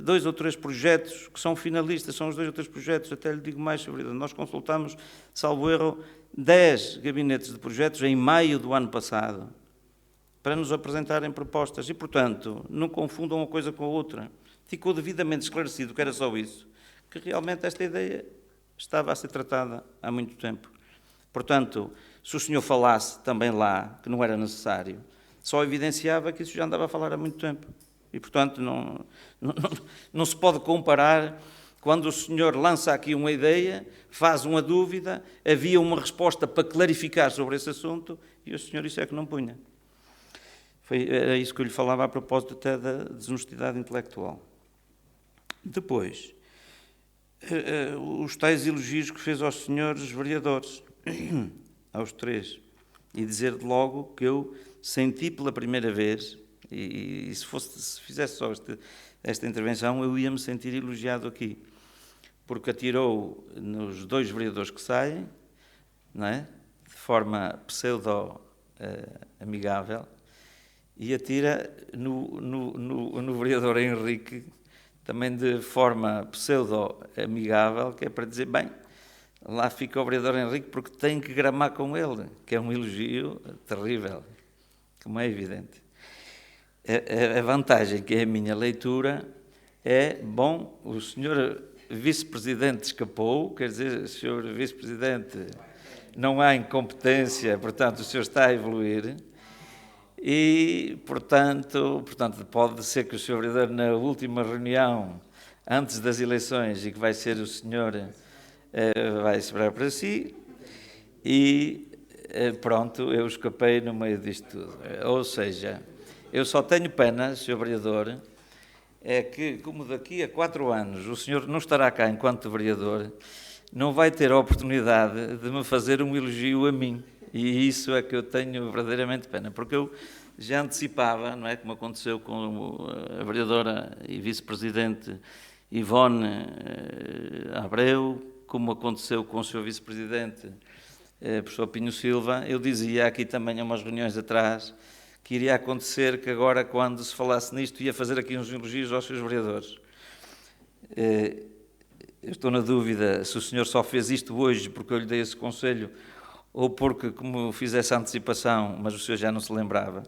2 ou 3 projetos que são finalistas, são os 2 ou 3 projetos, até lhe digo mais sobre isso. Nós consultamos, salvo erro, 10 gabinetes de projetos em maio do ano passado, para nos apresentarem propostas e, portanto, não confundam uma coisa com a outra. Ficou devidamente esclarecido que era só isso, que realmente esta ideia estava a ser tratada há muito tempo. Portanto, se o senhor falasse também lá, que não era necessário, só evidenciava que isso já andava a falar há muito tempo. E, portanto, não se pode comparar quando o senhor lança aqui uma ideia, faz uma dúvida, havia uma resposta para clarificar sobre esse assunto e o senhor isso é que não punha. Era isso que eu lhe falava a propósito até da desonestidade intelectual. Depois, os tais elogios que fez aos senhores vereadores, aos 3, e dizer de logo que eu senti pela primeira vez, e se fizesse só esta intervenção, eu ia-me sentir elogiado aqui, porque atirou nos 2 vereadores que saem, não é? De forma pseudo-amigável, e atira no vereador Henrique, também de forma pseudo-amigável, que é para dizer, bem, lá fica o vereador Henrique porque tem que gramar com ele, que é um elogio terrível, como é evidente. A vantagem que é a minha leitura é, bom, o senhor vice-presidente escapou, quer dizer, o senhor vice-presidente não há incompetência, portanto o senhor está a evoluir e, portanto pode ser que o senhor vereador na última reunião, antes das eleições, e que vai ser o senhor, vai esperar para si e pronto, eu escapei no meio disto tudo. Ou seja, eu só tenho pena, senhor vereador, é que, como daqui a 4 anos o senhor não estará cá enquanto vereador, não vai ter a oportunidade de me fazer um elogio a mim. E isso é que eu tenho verdadeiramente pena, porque eu já antecipava, não é, como aconteceu com a vereadora e vice-presidente Ivone Abreu, como aconteceu com o senhor vice-presidente, professor Pinho Silva, eu dizia aqui também há umas reuniões atrás que iria acontecer que agora, quando se falasse nisto, ia fazer aqui uns elogios aos seus vereadores. Eu estou na dúvida se o senhor só fez isto hoje porque eu lhe dei esse conselho ou porque, como fiz essa antecipação, mas o senhor já não se lembrava.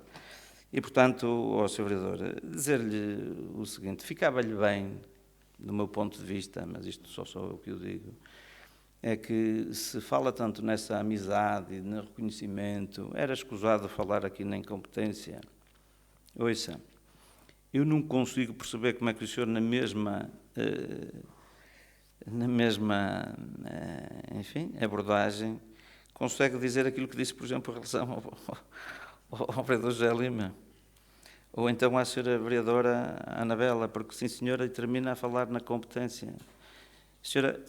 E, portanto, ao senhor vereador, dizer-lhe o seguinte, ficava-lhe bem, do meu ponto de vista, mas isto só sou eu que o digo, é que se fala tanto nessa amizade e no reconhecimento, era escusado falar aqui na incompetência. Ouça, eu não consigo perceber como é que o senhor na mesma enfim, abordagem, consegue dizer aquilo que disse, por exemplo, em relação ao vereador José Lima, ou então à senhora vereadora Anabela, porque sim senhora, e termina a falar na competência.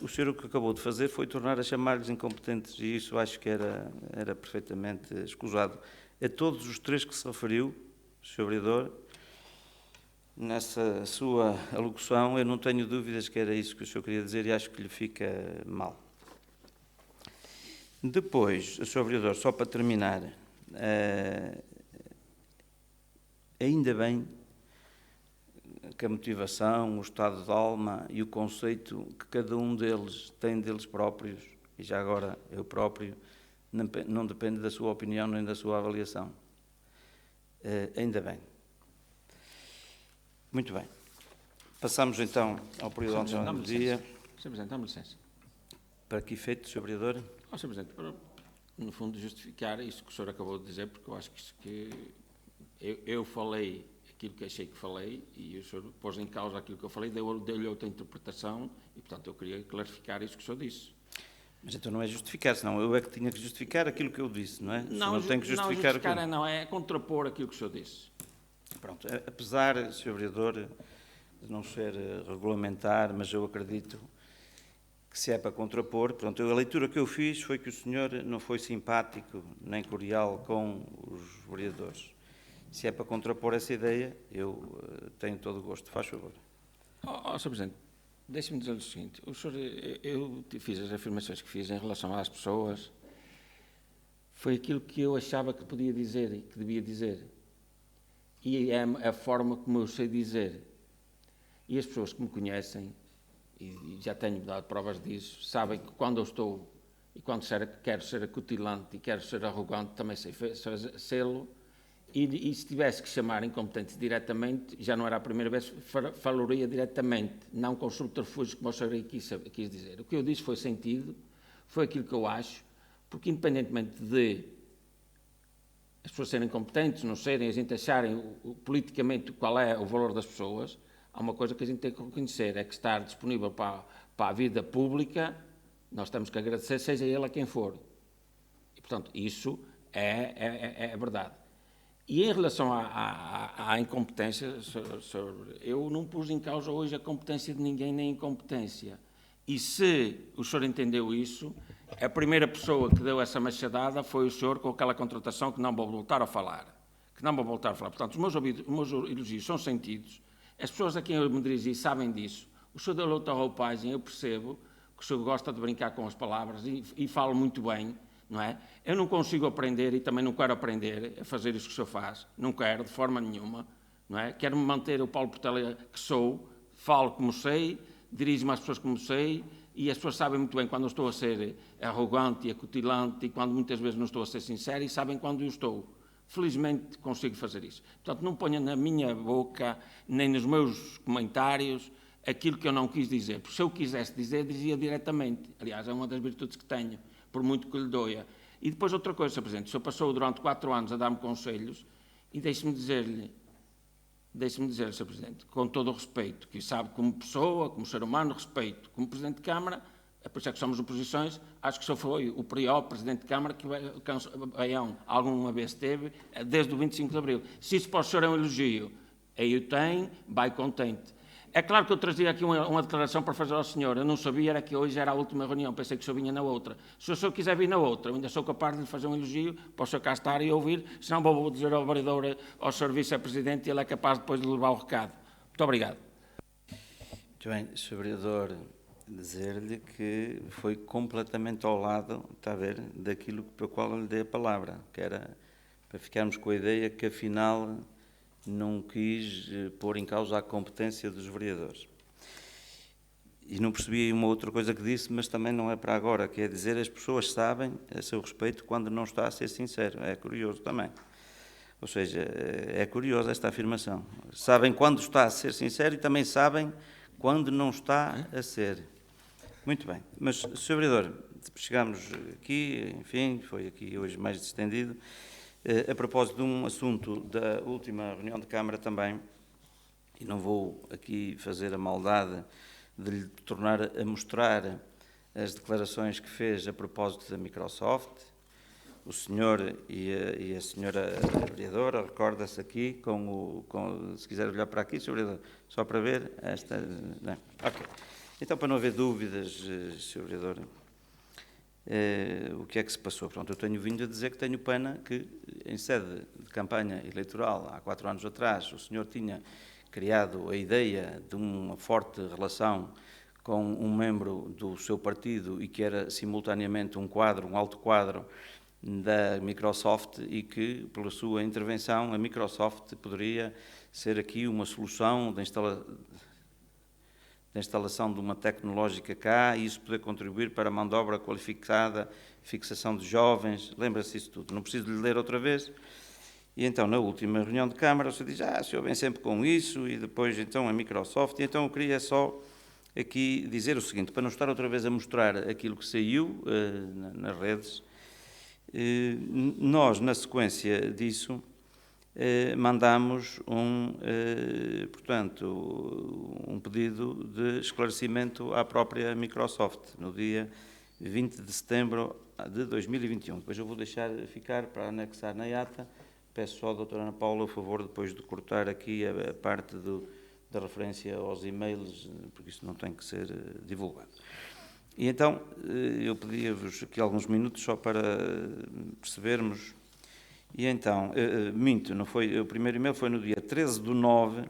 O senhor o que acabou de fazer foi tornar a chamar-lhes incompetentes, e isso acho que era perfeitamente escusado. A todos os 3 que se referiu, senhor vereador, nessa sua alocução, eu não tenho dúvidas que era isso que o senhor queria dizer e acho que lhe fica mal. Depois, senhor vereador, só para terminar, ainda bem que a motivação, o estado de alma e o conceito que cada um deles tem deles próprios, e já agora eu próprio, não depende da sua opinião nem da sua avaliação. Ainda bem. Muito bem. Passamos então ao período de ordem do dia.
Sr. Presidente, dá-me licença.
Para que efeito, Sr. Vereador?
Sr. Presidente, para, no fundo, justificar isso que o senhor acabou de dizer, porque eu acho que isso que eu falei aquilo que achei que falei e o senhor pôs em causa aquilo que eu falei, deu-lhe outra interpretação e, portanto, eu queria clarificar isso que o senhor disse.
Mas então não é justificar, senão eu é que tinha que justificar aquilo que eu disse, não é?
Não,
tenho que justificar aquilo.
Não, é contrapor aquilo que o senhor disse.
Pronto, apesar, Sr. Vereador, de não ser regulamentar, mas eu acredito que se é para contrapor, pronto, a leitura que eu fiz foi que o senhor não foi simpático nem cordial com os vereadores. Se é para contrapor essa ideia, eu tenho todo o gosto. Faz favor.
Sr. Presidente, deixe-me dizer o seguinte. O senhor, eu fiz as afirmações que fiz em relação às pessoas. Foi aquilo que eu achava que podia dizer e que devia dizer. E é a forma como eu sei dizer. E as pessoas que me conhecem, e já tenho dado provas disso, sabem que quando eu estou, e quando quero ser acutilante e quero ser arrogante, também sei sê-lo. E se tivesse que chamar incompetente diretamente, já não era a primeira vez, falaria diretamente, não com subterfúgios, como o senhor quis dizer. O que eu disse foi sentido, foi aquilo que eu acho, porque independentemente de as pessoas serem competentes, não serem, a gente acharem politicamente qual é o valor das pessoas, há uma coisa que a gente tem que reconhecer, é que estar disponível para a vida pública, nós temos que agradecer, seja ele a quem for. E, portanto, isso é verdade. E em relação à incompetência, eu não pus em causa hoje a competência de ninguém, nem a incompetência. E se o senhor entendeu isso, a primeira pessoa que deu essa machadada foi o senhor com aquela contratação que não vou voltar a falar. Portanto, os meus elogios são sentidos. As pessoas a quem eu me dirigi sabem disso. O senhor deu outra roupagem, eu percebo que o senhor gosta de brincar com as palavras e fala muito bem. Não é? Eu não consigo aprender e também não quero aprender a fazer isso que o senhor faz. Não quero, de forma nenhuma. Não é? Quero-me manter o Paulo Portela que sou, falo como sei, dirijo-me às pessoas como sei, e as pessoas sabem muito bem quando eu estou a ser arrogante e acutilante e quando muitas vezes não estou a ser sincero e sabem quando eu estou. Felizmente consigo fazer isso. Portanto, não ponha na minha boca, nem nos meus comentários, aquilo que eu não quis dizer. Porque se eu quisesse dizer, dizia diretamente. Aliás, é uma das virtudes que tenho, por muito que lhe doia. E depois outra coisa, Sr. Presidente, o senhor passou durante 4 anos a dar-me conselhos e deixe-me dizer-lhe, Sr. Presidente, com todo o respeito, que sabe como pessoa, como ser humano, respeito, como Presidente de Câmara, por isso é que somos oposições, acho que só foi o pior Presidente de Câmara que Baião alguma vez teve, desde o 25 de Abril. Se isso para o senhor é um elogio, aí o tem, vai contente. É claro que eu trazia aqui uma declaração para fazer ao senhor, eu não sabia, era que hoje era a última reunião, pensei que o senhor vinha na outra. Se o senhor quiser vir na outra, eu ainda sou capaz de lhe fazer um elogio, para o senhor cá estar e ouvir, senão vou dizer ao vereador, ao Sr. Vice-Presidente, e ele é capaz depois de levar o recado. Muito obrigado.
Muito bem, Sr. Vereador, dizer-lhe que foi completamente ao lado, está a ver, daquilo para o qual eu lhe dei a palavra, que era para ficarmos com a ideia que, afinal, não quis pôr em causa a competência dos vereadores. E não percebi uma outra coisa que disse, mas também não é para agora, que é dizer as pessoas sabem a seu respeito quando não está a ser sincero. É curioso também. Ou seja, é curiosa esta afirmação. Sabem quando está a ser sincero e também sabem quando não está a ser. Muito bem. Mas, Sr. Vereador, chegámos aqui, enfim, foi aqui hoje mais distendido, a propósito de um assunto da última reunião de Câmara também, e não vou aqui fazer a maldade de lhe tornar a mostrar as declarações que fez a propósito da Microsoft. O senhor e a senhora vereadora, recorda-se aqui, se quiser olhar para aqui, Sr. Vereador, só para ver esta... Não. Ok. Então, para não haver dúvidas, Sr. Vereador, o que é que se passou? Pronto, eu tenho vindo a dizer que tenho pena que, em sede de campanha eleitoral, há 4 anos atrás, o senhor tinha criado a ideia de uma forte relação com um membro do seu partido e que era simultaneamente um alto quadro da Microsoft e que, pela sua intervenção, a Microsoft poderia ser aqui uma solução da instalação de uma tecnológica cá e isso poder contribuir para a mão de obra qualificada, fixação de jovens, lembra-se disso tudo, não preciso lhe ler outra vez. E então, na última reunião de Câmara, o senhor diz, o senhor vem sempre com isso, e depois, então, a Microsoft, e então eu queria só aqui dizer o seguinte, para não estar outra vez a mostrar aquilo que saiu nas redes, nós, na sequência disso, mandamos portanto, um pedido de esclarecimento à própria Microsoft, no dia 20 de setembro de 2021. Depois eu vou deixar ficar para anexar na ata. Peço só à doutora Ana Paula o favor depois de cortar aqui a parte da referência aos e-mails, porque isso não tem que ser divulgado. E então, eu pedia-vos aqui alguns minutos só para percebermos. E então, minto, não foi, o primeiro e-mail foi no dia 13/9,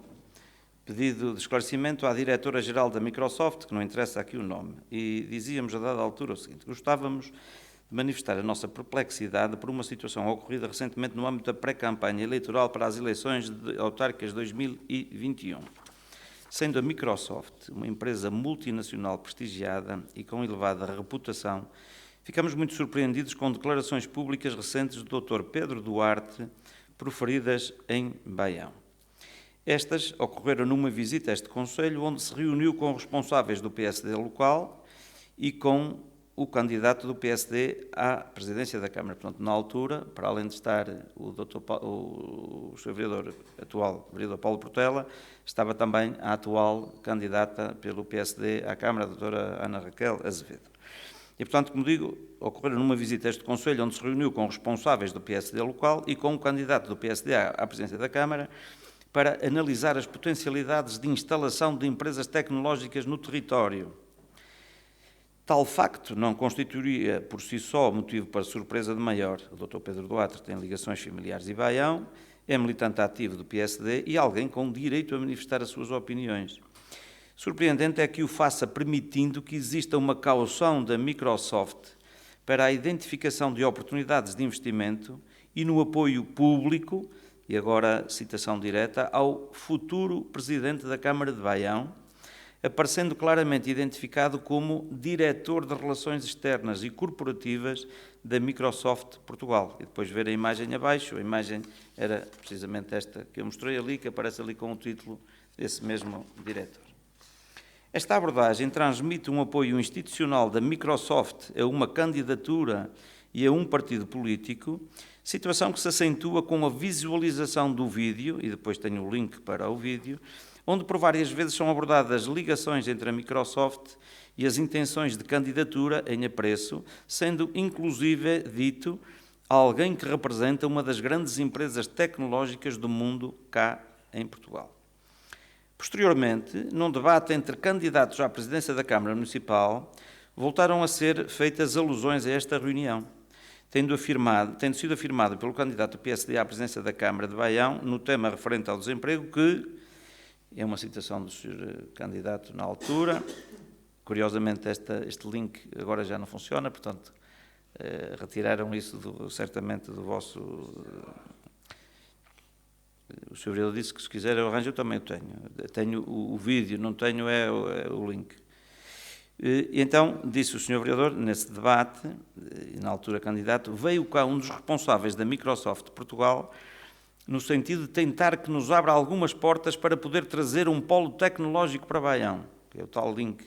pedido de esclarecimento à diretora-geral da Microsoft, que não interessa aqui o nome, e dizíamos a dada altura o seguinte, gostávamos de manifestar a nossa perplexidade por uma situação ocorrida recentemente no âmbito da pré-campanha eleitoral para as eleições autárquicas 2021. Sendo a Microsoft uma empresa multinacional prestigiada e com elevada reputação, ficamos muito surpreendidos com declarações públicas recentes do Dr. Pedro Duarte, proferidas em Baião. Estas ocorreram numa visita a este Conselho, onde se reuniu com responsáveis do PSD local e com o candidato do PSD à presidência da Câmara. Portanto, na altura, para além de estar o Sr. Vereador, atual Vereador Paulo Portela, estava também a atual candidata pelo PSD à Câmara, a doutora Ana Raquel Azevedo. E, portanto, como digo, ocorreram numa visita a este Conselho, onde se reuniu com responsáveis do PSD local e com o candidato do PSD à presidência da Câmara, para analisar as potencialidades de instalação de empresas tecnológicas no território. Tal facto não constituiria por si só motivo para surpresa de maior. O Dr. Pedro Duarte tem ligações familiares em Baião, é militante ativo do PSD e alguém com direito a manifestar as suas opiniões. Surpreendente é que o faça permitindo que exista uma caução da Microsoft para a identificação de oportunidades de investimento e no apoio público, e agora citação direta, ao futuro Presidente da Câmara de Baião, aparecendo claramente identificado como diretor de Relações Externas e Corporativas da Microsoft Portugal. E depois ver a imagem abaixo, a imagem era precisamente esta que eu mostrei ali, que aparece ali com o título desse mesmo diretor. Esta abordagem transmite um apoio institucional da Microsoft a uma candidatura e a um partido político, situação que se acentua com a visualização do vídeo, e depois tenho o link para o vídeo, onde por várias vezes são abordadas ligações entre a Microsoft e as intenções de candidatura em apreço, sendo inclusive dito alguém que representa uma das grandes empresas tecnológicas do mundo cá em Portugal. Posteriormente, num debate entre candidatos à presidência da Câmara Municipal, voltaram a ser feitas alusões a esta reunião, tendo sido afirmado pelo candidato do PSD à presidência da Câmara de Baião, no tema referente ao desemprego, que, é uma citação do Sr. candidato na altura, curiosamente este link agora já não funciona, portanto, retiraram isso certamente do vosso... O Sr. Vereador disse que se quiser eu arranjo, eu também o tenho. Tenho o vídeo, não tenho o link. E então, disse o Sr. Vereador, nesse debate, e na altura candidato, veio cá um dos responsáveis da Microsoft Portugal, no sentido de tentar que nos abra algumas portas para poder trazer um polo tecnológico para Baião, que é o tal link.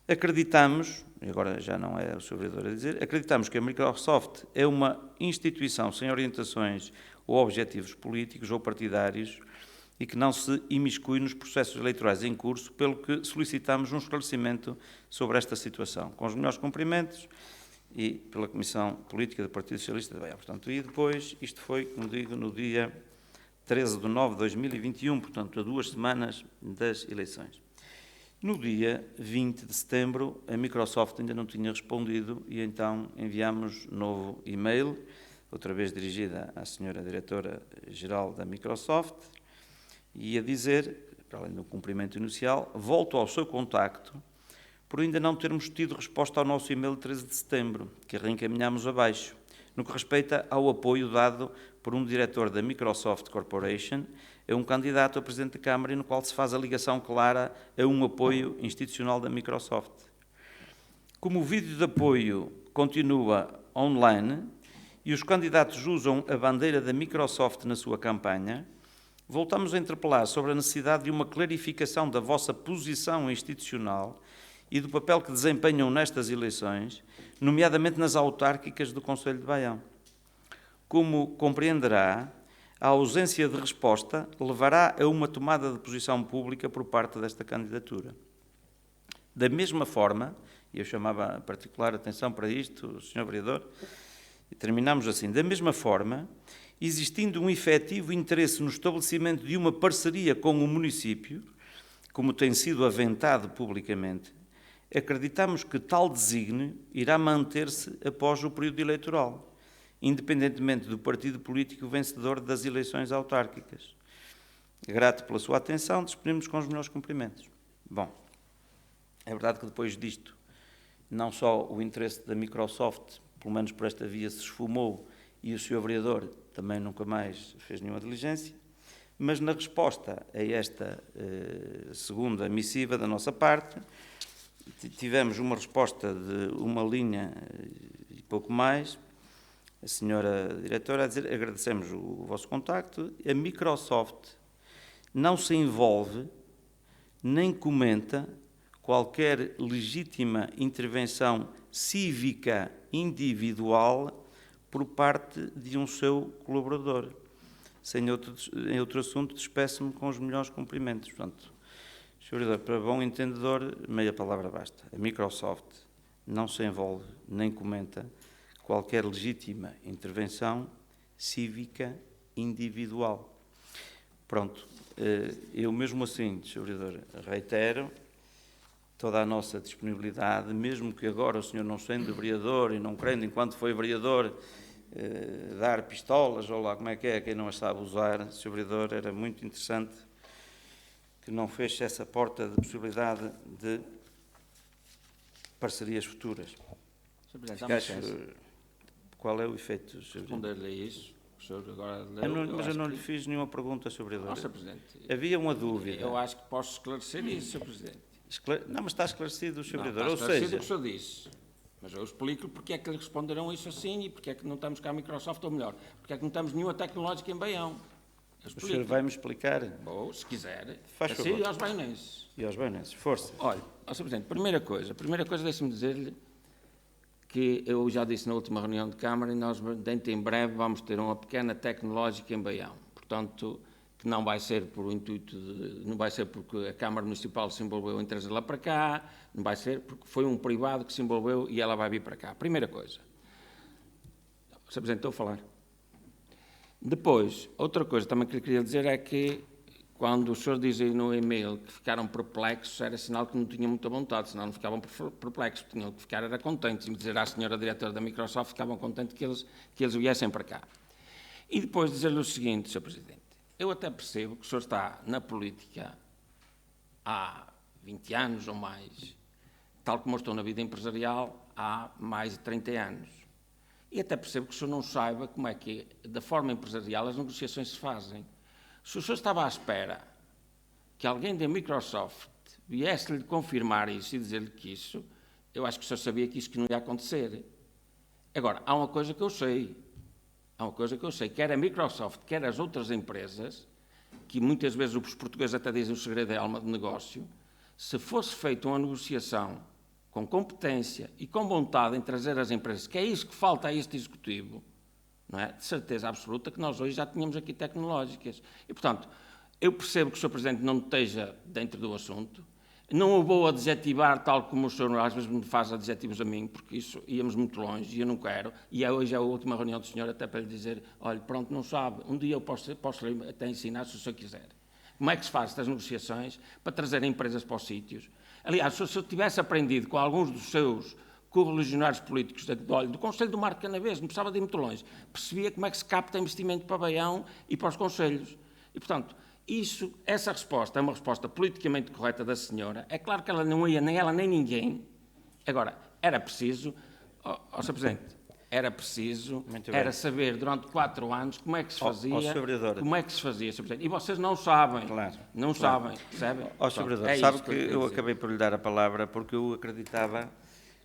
Acreditamos, e agora já não é o Sr. Vereador a dizer, acreditamos que a Microsoft é uma instituição sem orientações ou objetivos políticos ou partidários e que não se imiscui nos processos eleitorais em curso, pelo que solicitamos um esclarecimento sobre esta situação. Com os melhores cumprimentos e pela Comissão Política do Partido Socialista de Baião. Portanto, e depois, isto foi, como digo, no dia 13 de nove de 2021, portanto, a 2 semanas das eleições. No dia 20 de setembro, a Microsoft ainda não tinha respondido e então enviámos novo e-mail, outra vez dirigida à senhora diretora-geral da Microsoft, e a dizer, para além do cumprimento inicial, volto ao seu contacto, por ainda não termos tido resposta ao nosso e-mail de 13 de setembro, que reencaminhamos abaixo, no que respeita ao apoio dado por um diretor da Microsoft Corporation a um candidato a Presidente da Câmara e no qual se faz a ligação clara a um apoio institucional da Microsoft. Como o vídeo de apoio continua online e os candidatos usam a bandeira da Microsoft na sua campanha, voltamos a interpelar sobre a necessidade de uma clarificação da vossa posição institucional e do papel que desempenham nestas eleições, nomeadamente nas autárquicas do Conselho de Baião. Como compreenderá, a ausência de resposta levará a uma tomada de posição pública por parte desta candidatura. Da mesma forma, e eu chamava a particular atenção para isto, Sr. Vereador, e terminamos assim, da mesma forma, existindo um efetivo interesse no estabelecimento de uma parceria com o município, como tem sido aventado publicamente, acreditamos que tal desígnio irá manter-se após o período eleitoral, independentemente do partido político vencedor das eleições autárquicas. Grato pela sua atenção, despedimos com os melhores cumprimentos. Bom, é verdade que depois disto, não só o interesse da Microsoft, pelo menos por esta via, se esfumou e o Sr. Vereador também nunca mais fez nenhuma diligência, mas na resposta a esta segunda missiva da nossa parte, tivemos uma resposta de uma linha e pouco mais, a senhora diretora a dizer, agradecemos o vosso contacto, a Microsoft não se envolve nem comenta qualquer legítima intervenção cívica individual por parte de um seu colaborador. Em outro assunto, despeço-me com os melhores cumprimentos. Portanto, Sr. Vereador, para bom entendedor, meia palavra basta. A Microsoft não se envolve nem comenta qualquer legítima intervenção cívica individual. Pronto, eu mesmo assim, Sr. Vereador, reitero toda a nossa disponibilidade, mesmo que agora o senhor não sendo vereador e não querendo, enquanto foi vereador, dar pistolas, ou lá como é, quem não as sabe usar, Sr. Vereador, era muito interessante que não feche essa porta de possibilidade de parcerias futuras.
Sr. Presidente,
qual é o efeito, Sr. Vereador?
responder-lhe a isso. O senhor agora
Mas eu não lhe fiz nenhuma pergunta, Sr. Vereador.
Sr. Presidente.
Havia uma dúvida.
Eu acho que posso esclarecer isso, Sr. Presidente.
Não, mas está esclarecido, Sr.
Não,
Vereador.
está
Ou
esclarecido
seja,
o que o senhor disse. Mas eu explico porque é que lhe responderam isso assim e porque é que não estamos cá a Microsoft, ou melhor, porque é que não temos nenhuma tecnológica em Baião. Eu
o senhor
explico.
vai-me explicar.
Bom, se quiser.
Faz
assim
favor.
e aos bainenses.
E aos bainenses, força.
Olha, Sr. Presidente, primeira coisa deixe-me dizer-lhe que eu já disse na última reunião de Câmara e nós, dentro em breve, vamos ter uma pequena tecnológica em Baião. Portanto, que não vai ser por o intuito não vai ser porque a Câmara Municipal se envolveu em trazê-la para cá, não vai ser porque foi um privado que se envolveu e ela vai vir para cá. Primeira coisa. Sr. Presidente, estou a falar. Depois, outra coisa também que lhe queria dizer é que quando os senhores dizem no e-mail que ficaram perplexos, era sinal que não tinham muita vontade, senão não ficavam perplexos, tinham que ficar era contentes, e dizer à senhora diretora da Microsoft que ficavam contentes que eles viessem para cá. E depois dizer-lhe o seguinte, Sr. Presidente, eu até percebo que o senhor está na política há 20 anos ou mais, tal como eu estou na vida empresarial há mais de 30 anos. E até percebo que o senhor não saiba como é que, da forma empresarial, as negociações se fazem. Se o senhor estava à espera que alguém da Microsoft viesse-lhe confirmar isso e dizer-lhe que isso, eu acho que o senhor sabia que isso que não ia acontecer. Agora, há uma coisa que eu sei, quer a Microsoft, quer as outras empresas, que muitas vezes os portugueses até dizem o segredo é a alma do negócio, se fosse feita uma negociação com competência e com vontade em trazer as empresas, que é isso que falta a este Executivo, não é? De certeza absoluta que nós hoje já tínhamos aqui tecnológicas. E, portanto, eu percebo que o Sr. Presidente não esteja dentro do assunto, não o vou adjetivar tal como o senhor às vezes me faz adjetivos a mim, porque isso íamos muito longe e eu não quero, e hoje é a última reunião do senhor até para lhe dizer, olha, pronto, não sabe, um dia eu posso lhe até ensinar se o senhor quiser. Como é que se faz estas negociações para trazer empresas para os sítios? Aliás, se eu tivesse aprendido com alguns dos seus correligionários políticos do Conselho do Mar de Canavês, não precisava de ir muito longe, percebia como é que se capta investimento para Baião e para os conselhos. E, portanto, essa resposta é uma resposta politicamente correta da senhora. É claro que ela não ia, nem ela nem ninguém. Agora, era preciso, Sr. Presidente, era saber durante 4 anos como é que se fazia, Sr. Presidente. E vocês não sabem, sabem, percebem?
Sr. Vereador, sabe que eu acabei por lhe dar a palavra porque eu acreditava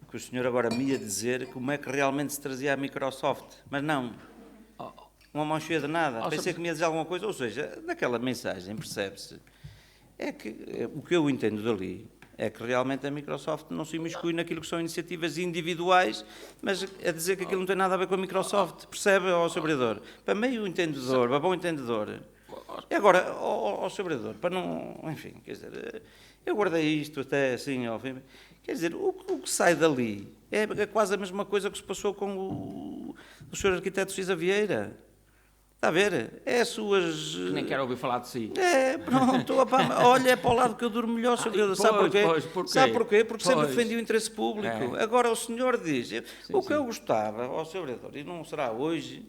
que o senhor agora me ia dizer como é que realmente se trazia a Microsoft, mas não. Uma mão cheia de nada. Pensei que me ia dizer alguma coisa, ou seja, naquela mensagem percebe-se, é que o que eu entendo dali é que realmente a Microsoft não se imiscui naquilo que são iniciativas individuais, mas a dizer que aquilo não tem nada a ver com a Microsoft, percebe, Sr. Vereador? Para meio entendedor, para bom entendedor. E agora, Sr. Vereador, para não, enfim, quer dizer, eu guardei isto até assim, ao fim, quer dizer, o que sai dali é quase a mesma coisa que se passou com o Sr. Arquiteto Cisa Vieira. Está a ver? É as suas...
Nem quero ouvir falar de si.
Pronto. Olha, é para o lado que eu durmo melhor, Sr. Vereador. Sabe porquê? Sabe porquê? Porque sempre defendi o interesse público. Agora o senhor diz... O que eu gostava, Sr. Vereador, e não será hoje,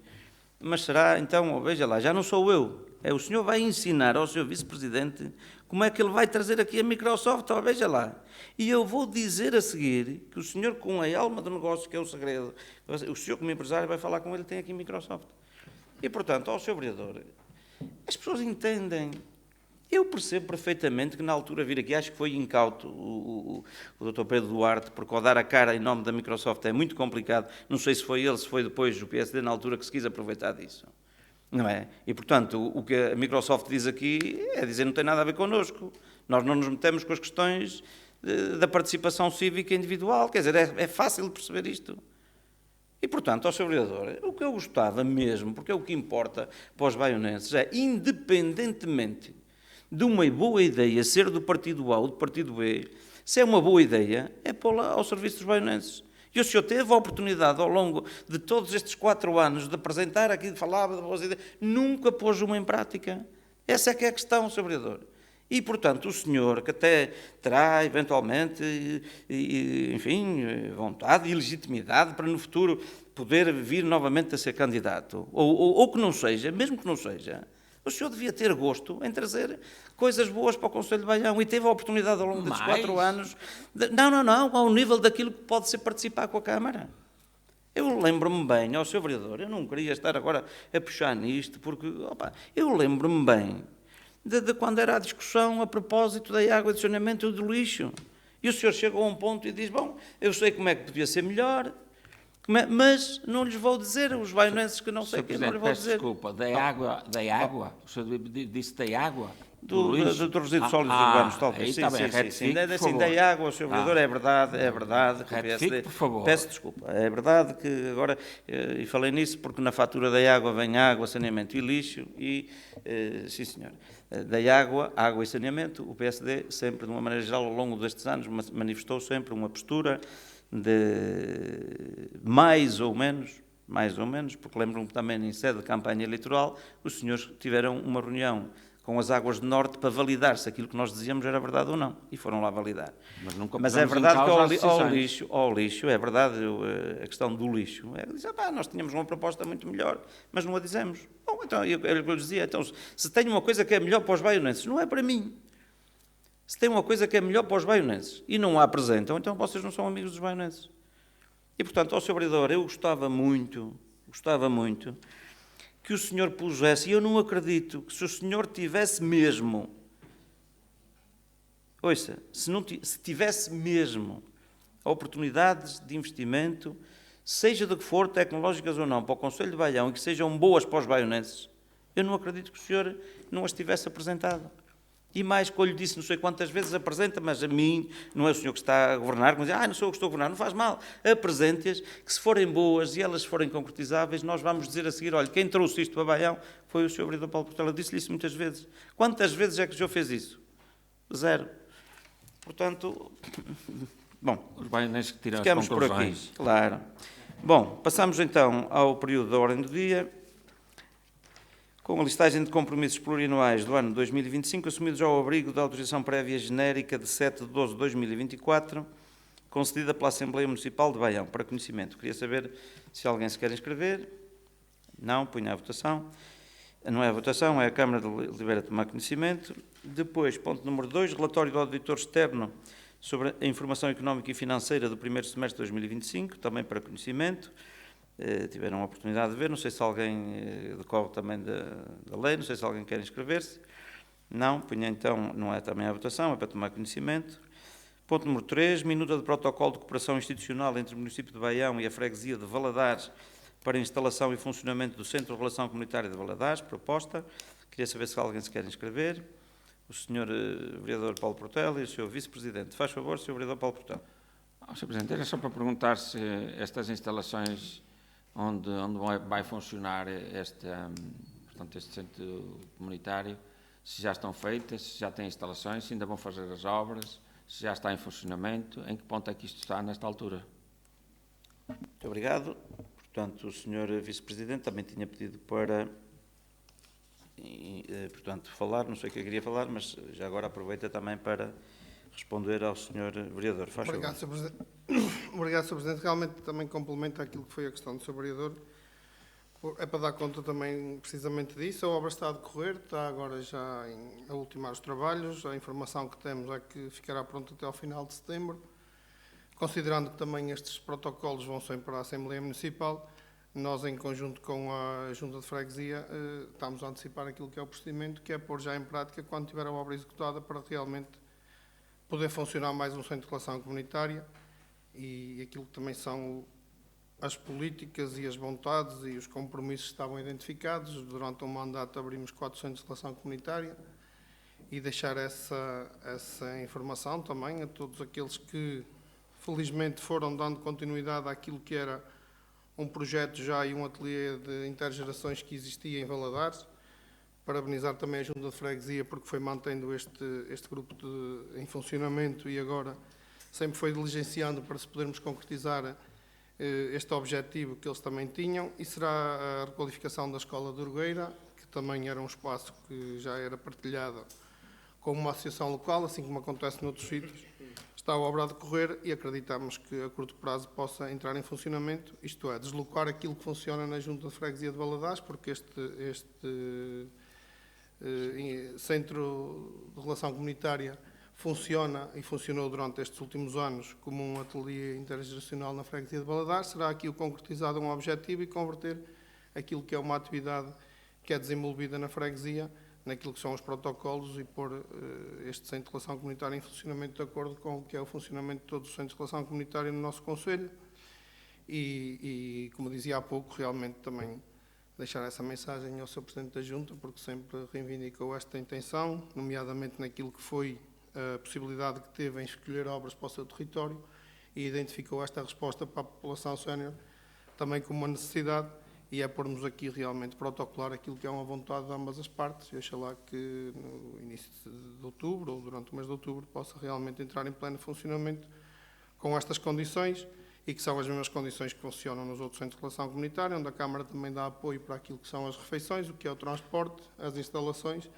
mas será, então, veja lá, já não sou eu. O senhor vai ensinar ao Sr. Vice-Presidente como é que ele vai trazer aqui a Microsoft, veja lá. E eu vou dizer a seguir que o senhor, com a alma do negócio, que é o segredo, o senhor como empresário vai falar com ele, tem aqui a Microsoft. E, portanto, ao Sr. Vereador, as pessoas entendem. Eu percebo perfeitamente que na altura vir aqui, acho que foi incauto o Dr. Pedro Duarte, porque ao dar a cara em nome da Microsoft é muito complicado. Não sei se foi ele, se foi depois o PSD na altura que se quis aproveitar disso. Não é? E, portanto, o que a Microsoft diz aqui é dizer não tem nada a ver connosco. Nós não nos metemos com as questões da participação cívica individual. Quer dizer, é fácil de perceber isto. E, portanto, ao Sr. Vereador, o que eu gostava mesmo, porque é o que importa para os baionenses, é, independentemente de uma boa ideia ser do partido A ou do partido B, se é uma boa ideia, é pô-la ao serviço dos baionenses. E o senhor teve a oportunidade, ao longo de todos estes 4 anos, de apresentar aqui, de falar de boas ideias, nunca pôs uma em prática. Essa é que é a questão, Sr. Vereador. E, portanto, o senhor, que até terá, eventualmente, enfim, vontade e legitimidade para, no futuro, poder vir novamente a ser candidato, ou que não seja, mesmo que não seja, o senhor devia ter gosto em trazer coisas boas para o Conselho de Baião e teve a oportunidade, ao longo destes 4 anos, não, ao nível daquilo que pode ser participar com a Câmara. Eu lembro-me bem, ao Sr. Vereador, eu não queria estar agora a puxar nisto, porque, eu lembro-me bem de quando era a discussão a propósito da água de saneamento e do lixo. E o senhor chegou a um ponto e diz, bom, eu sei como é que podia ser melhor, mas não lhes vou dizer, os baionenses que não sei o que, não lhes vou dizer.
Desculpa, da água, o senhor disse da água?
Do resíduos sólidos urbanos, talvez.
Sim,
Assim, dei água ao Sr. Vereador, é verdade. Que o PSD,
por favor.
Peço desculpa, é verdade que agora, e falei nisso porque na fatura da água vem água, saneamento e lixo, e, sim senhor, da água e saneamento, o PSD sempre, de uma maneira geral, ao longo destes anos, manifestou sempre uma postura de mais ou menos, porque lembro-me que também em sede de campanha eleitoral, os senhores tiveram uma reunião com as águas do Norte para validar se aquilo que nós dizíamos era verdade ou não. E foram lá validar. Mas é verdade que ao lixo, é verdade, a questão do lixo, nós tínhamos uma proposta muito melhor, mas não a dizemos. Bom, então, eu dizia, então, se tem uma coisa que é melhor para os baionenses, não é para mim. Se tem uma coisa que é melhor para os baionenses e não a apresentam, então vocês não são amigos dos baionenses. E, portanto, ao Sr. Vereador, eu gostava muito, que o senhor pusesse, e eu não acredito, que se o senhor tivesse mesmo, ouça, se tivesse mesmo oportunidades de investimento, seja de que for, tecnológicas ou não, para o Conselho de Baião, e que sejam boas para os baionenses, eu não acredito que o senhor não as tivesse apresentado. E mais que eu lhe disse, não sei quantas vezes apresenta, mas a mim, não é o senhor que está a governar, que me diz, não sou eu que estou a governar, não faz mal, apresente-as, que se forem boas e elas forem concretizáveis, nós vamos dizer a seguir, olha, quem trouxe isto para Baião foi o senhor vereador Paulo Portela, disse-lhe isso muitas vezes. Quantas vezes é que o senhor fez isso? 0. Portanto, bom,
os baionenses que tiram
ficamos
as conclusões.
Por aqui, claro. Bom, passamos então ao período da ordem do dia, com a listagem de compromissos plurianuais do ano 2025, assumidos ao abrigo da autorização prévia genérica de 7 de 12 de 2024, concedida pela Assembleia Municipal de Baião, para conhecimento. Queria saber se alguém se quer inscrever. Não, punha a votação. Não é a votação, é a Câmara delibera tomar conhecimento. Depois, ponto número 2, relatório do auditor externo sobre a informação económica e financeira do primeiro semestre de 2025, também para conhecimento. Tiveram a oportunidade de ver, não sei se alguém decorre também da lei, não sei se alguém quer inscrever-se. Não, punha então, não é também a votação, é para tomar conhecimento. Ponto número 3, minuta de protocolo de cooperação institucional entre o município de Baião e a freguesia de Valadares para instalação e funcionamento do Centro de Relação Comunitária de Valadares, proposta. Queria saber se alguém se quer inscrever. O Sr. Vereador Paulo Portela e o Sr. Vice-Presidente. Faz favor, Sr. Vereador Paulo Portela.
Sr. Presidente, era só para perguntar se estas instalações onde vai funcionar este centro comunitário, se já estão feitas, se já têm instalações, se ainda vão fazer as obras, se já está em funcionamento, em que ponto é que isto está nesta altura?
Muito obrigado. Portanto, o Sr. Vice-Presidente também tinha pedido para, portanto, falar, não sei o que eu queria falar, mas já agora aproveita também para responder ao Sr. Vereador. Faz
Obrigado, Sr. Presidente. Obrigado, Sr. Presidente. Realmente também complementa aquilo que foi a questão do Sr. Vereador. É para dar conta também precisamente disso. A obra está a decorrer, está agora já a ultimar os trabalhos. A informação que temos é que ficará pronta até ao final de setembro. Considerando que também estes protocolos vão sempre para a Assembleia Municipal, nós, em conjunto com a Junta de Freguesia, estamos a antecipar aquilo que é o procedimento, que é pôr já em prática quando tiver a obra executada para realmente poder funcionar mais um centro de relação comunitária e aquilo que também são as políticas e as vontades e os compromissos que estavam identificados. Durante um mandato abrimos 4 centros de relação comunitária e deixar essa informação também a todos aqueles que felizmente foram dando continuidade àquilo que era um projeto já e um ateliê de intergerações que existia em Valadares. Parabenizar também a Junta de Freguesia porque foi mantendo este grupo em funcionamento e agora sempre foi diligenciando para se podermos concretizar este objetivo que eles também tinham, e será a requalificação da Escola de Urgueira, que também era um espaço que já era partilhado com uma associação local, assim como acontece noutros sítios. Está a obra a decorrer e acreditamos que a curto prazo possa entrar em funcionamento, isto é, deslocar aquilo que funciona na Junta de Freguesia de Valadares, porque este Centro de Relação Comunitária funciona e funcionou durante estes últimos anos como um ateliê intergeracional na Freguesia de Valadares. Será aqui o concretizado um objetivo e converter aquilo que é uma atividade que é desenvolvida na freguesia naquilo que são os protocolos e pôr este Centro de Relação Comunitária em funcionamento de acordo com o que é o funcionamento de todos os Centros de Relação Comunitária no nosso Conselho. E, como dizia há pouco, realmente também deixar essa mensagem ao Sr. Presidente da Junta, porque sempre reivindicou esta intenção, nomeadamente naquilo que foi a possibilidade que teve em escolher obras para o seu território e identificou esta resposta para a população sénior também como uma necessidade, e é pormos aqui realmente protocolar aquilo que é uma vontade de ambas as partes, e oxalá que no início de outubro ou durante o mês de outubro possa realmente entrar em pleno funcionamento com estas condições, e que são as mesmas condições que funcionam nos outros centros de relação comunitária, onde a Câmara também dá apoio para aquilo que são as refeições, o que é o transporte, as instalações,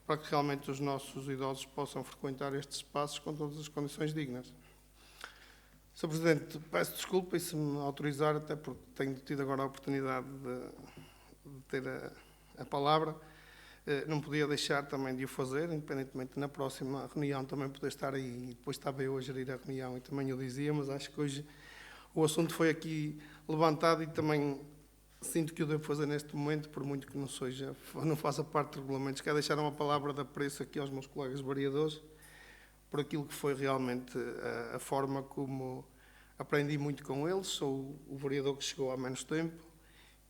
para que realmente os nossos idosos possam frequentar estes espaços com todas as condições dignas. Sr. Presidente, peço desculpa e se me autorizar, até porque tenho tido agora a oportunidade de ter a palavra, não podia deixar também de o fazer, independentemente na próxima reunião também poder estar aí, e depois estava eu a gerir a reunião e também o dizia, mas acho que hoje o assunto foi aqui levantado e também sinto que o devo fazer neste momento, por muito que não faça parte dos regulamentos. Quero deixar uma palavra de apreço aqui aos meus colegas vereadores, por aquilo que foi realmente a forma como aprendi muito com eles. Sou o vereador que chegou há menos tempo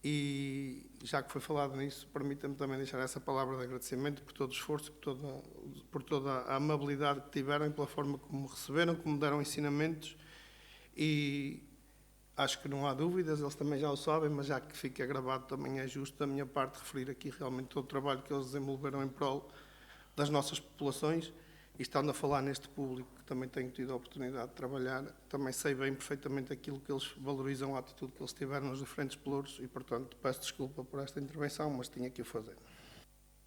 e, já que foi falado nisso, permita-me também deixar essa palavra de agradecimento por todo o esforço, por toda a amabilidade que tiveram e pela forma como me receberam, como me deram ensinamentos, e acho que não há dúvidas, eles também já o sabem, mas já que fica gravado também é justo da minha parte referir aqui realmente todo o trabalho que eles desenvolveram em prol das nossas populações. E estando a falar neste público, que também tenho tido a oportunidade de trabalhar, também sei bem perfeitamente aquilo que eles valorizam, a atitude que eles tiveram nos diferentes pelouros e, portanto, peço desculpa por esta intervenção, mas tinha que o fazer.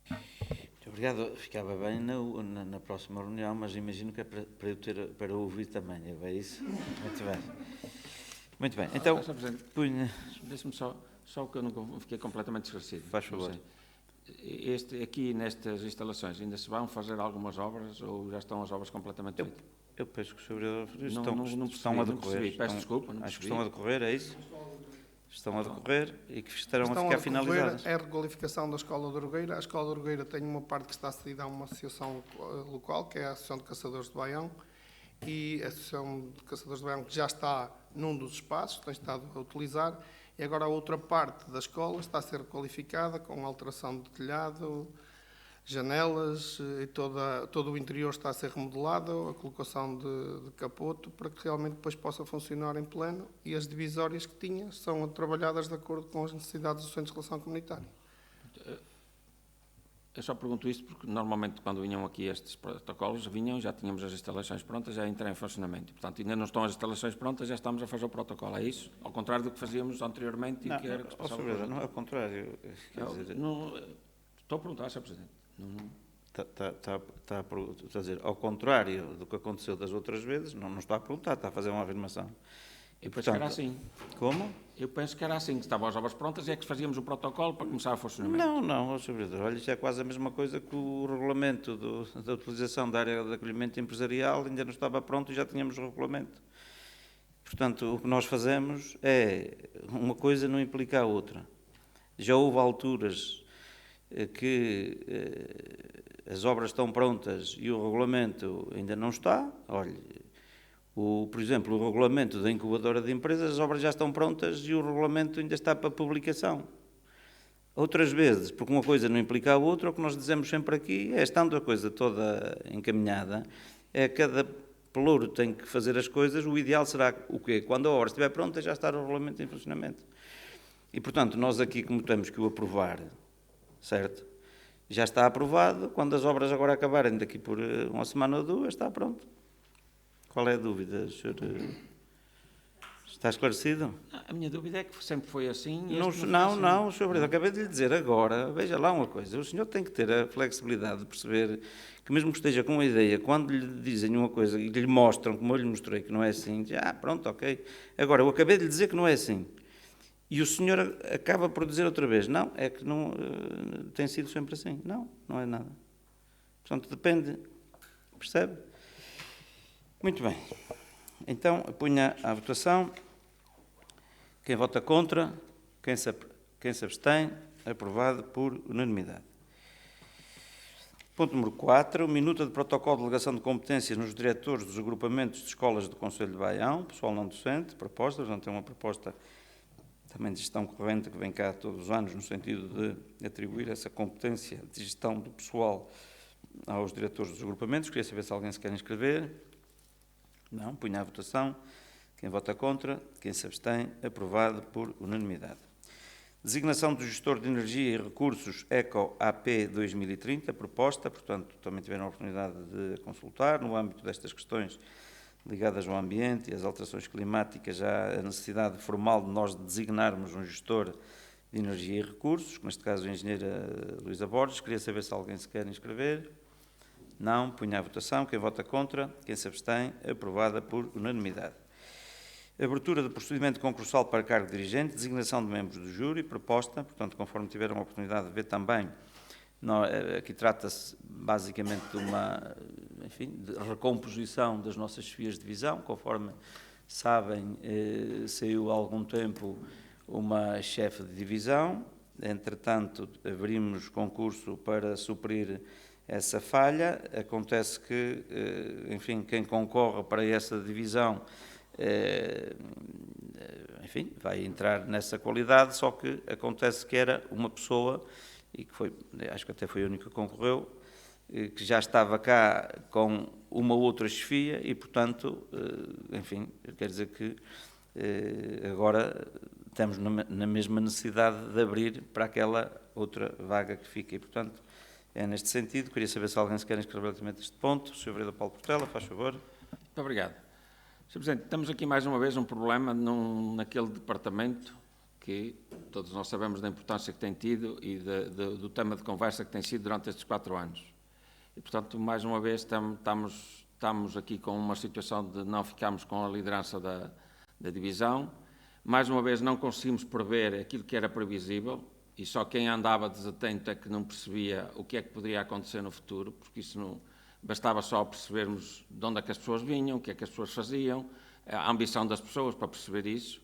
Muito obrigado. Ficava bem na próxima reunião, mas imagino que é para ouvir também, é isso? Muito bem. Muito bem. Então, punha...
Deixe-me só que eu não fiquei completamente esclarecido.
Faz favor.
Aqui nestas instalações ainda se vão fazer algumas obras ou já estão as obras completamente feitas?
Eu penso que os vereadores
não
estão a decorrer.
Peço desculpa, não
acho que
percebi.
estão a decorrer, é isso? Estão a decorrer e que estarão a ficar finalizadas.
É a requalificação da Escola da Orgueira. A Escola da Orgueira tem uma parte que está cedida a uma associação local, que é a Associação de Caçadores de Baião, e a Associação de Caçadores de Baião, que já está num dos espaços, tem estado a utilizar, e agora a outra parte da escola está a ser requalificada com alteração de telhado, janelas, e todo o interior está a ser remodelado, a colocação de capoto, para que realmente depois possa funcionar em pleno, e as divisórias que tinha são trabalhadas de acordo com as necessidades dos centros de relação comunitária.
Eu só pergunto isto porque normalmente quando vinham aqui estes protocolos, já tínhamos as instalações prontas, já entram em funcionamento. E, portanto, ainda não estão as instalações prontas, já estamos a fazer o protocolo, é isso? Ao contrário do que fazíamos anteriormente e que era que se passava.
Não é ao contrário.
Estou a perguntar, Sr. Presidente.
Está a dizer, ao contrário do que aconteceu das outras vezes, não está a perguntar, está a fazer uma afirmação.
Eu penso que era assim.
Como?
Eu penso que era assim, que estavam as obras prontas e é que fazíamos o protocolo para começar a funcionamento.
Não, Sr. Vereador, olha, isto é quase a mesma coisa que o regulamento da utilização da área de acolhimento empresarial, ainda não estava pronto e já tínhamos o regulamento. Portanto, o que nós fazemos é, uma coisa não implica a outra. Já houve alturas que as obras estão prontas e o regulamento ainda não está. Olha, por exemplo, o regulamento da incubadora de empresas, as obras já estão prontas e o regulamento ainda está para publicação. Outras vezes, porque uma coisa não implica a outra, o que nós dizemos sempre aqui é, estando a coisa toda encaminhada, é cada pelouro tem que fazer as coisas, o ideal será o quê? Quando a obra estiver pronta, já está o regulamento em funcionamento. E, portanto, nós aqui, como temos que o aprovar, certo? Já está aprovado, quando as obras agora acabarem daqui por uma semana ou duas, está pronto. Qual é a dúvida, senhor? Está esclarecido?
A minha dúvida é que sempre foi assim.
Não, senhor Vereador, acabei de lhe dizer agora, veja lá uma coisa, o senhor tem que ter a flexibilidade de perceber que mesmo que esteja com uma ideia, quando lhe dizem uma coisa e lhe mostram, como eu lhe mostrei, que não é assim, diz, pronto, ok. Agora, eu acabei de lhe dizer que não é assim. E o senhor acaba por dizer outra vez, não, é que não tem sido sempre assim. Não é nada. Portanto, depende, percebe? Muito bem. Então, punha à votação. Quem vota contra, quem se abstém, aprovado por unanimidade. Ponto número 4, minuta de protocolo de delegação de competências nos diretores dos agrupamentos de escolas do Conselho de Baião, pessoal não docente, proposta, portanto é uma proposta também de gestão corrente que vem cá todos os anos, no sentido de atribuir essa competência de gestão do pessoal aos diretores dos agrupamentos. Queria saber se alguém se quer inscrever. Não, punha à votação. Quem vota contra, quem se abstém, aprovado por unanimidade. Designação do gestor de energia e recursos ECO-AP 2030, proposta, portanto, também tiveram a oportunidade de consultar, no âmbito destas questões ligadas ao ambiente e às alterações climáticas, já há a necessidade formal de nós designarmos um gestor de energia e recursos, neste caso a engenheira Luísa Borges. Queria saber se alguém se quer inscrever. Não, punha à votação. Quem vota contra, quem se abstém, aprovada por unanimidade. Abertura de procedimento concursal para cargo de dirigente, designação de membros do júri, proposta, portanto, conforme tiveram a oportunidade de ver também, aqui trata-se basicamente de uma, enfim, de recomposição das nossas chefias de divisão. Conforme sabem, saiu há algum tempo uma chefe de divisão, entretanto, abrimos concurso para suprir essa falha. Acontece que, enfim, quem concorre para essa divisão, enfim, vai entrar nessa qualidade, só que acontece que era uma pessoa, e que foi, acho que até foi a única que concorreu, que já estava cá com uma outra chefia e, portanto, enfim, quer dizer que agora estamos na mesma necessidade de abrir para aquela outra vaga que fica e, portanto, é neste sentido. Queria saber se alguém se quer inscrever relativamente a este ponto. O Sr. Vereador Paulo Portela, faz favor.
Muito obrigado. Sr. Presidente, temos aqui mais uma vez um problema naquele departamento que todos nós sabemos da importância que tem tido e do tema de conversa que tem sido durante estes 4 anos. E, portanto, mais uma vez estamos aqui com uma situação de não ficarmos com a liderança da divisão. Mais uma vez não conseguimos prever aquilo que era previsível e só quem andava desatento é que não percebia o que é que poderia acontecer no futuro, porque isso não bastava só percebermos de onde é que as pessoas vinham, o que é que as pessoas faziam, a ambição das pessoas para perceber isso.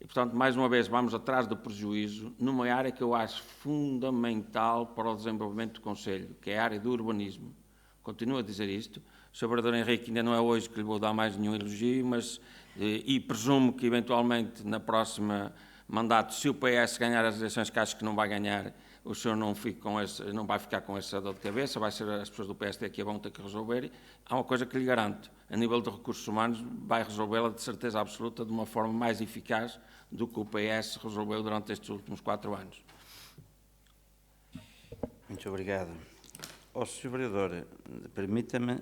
E, portanto, mais uma vez, vamos atrás do prejuízo numa área que eu acho fundamental para o desenvolvimento do Conselho, que é a área do urbanismo. Continuo a dizer isto. O Sr. Vereador Henrique ainda não é hoje que lhe vou dar mais nenhum elogio, mas, e presumo que, eventualmente, na próxima mandato, se o PS ganhar as eleições, que acho que não vai ganhar, o senhor não vai ficar com essa dor de cabeça, vai ser as pessoas do PSD que a vão ter que resolver. Há uma coisa que lhe garanto, a nível de recursos humanos, vai resolvê-la de certeza absoluta de uma forma mais eficaz do que o PS resolveu durante estes últimos 4 anos.
Muito obrigado. Ó, Sr. Vereador, permita-me,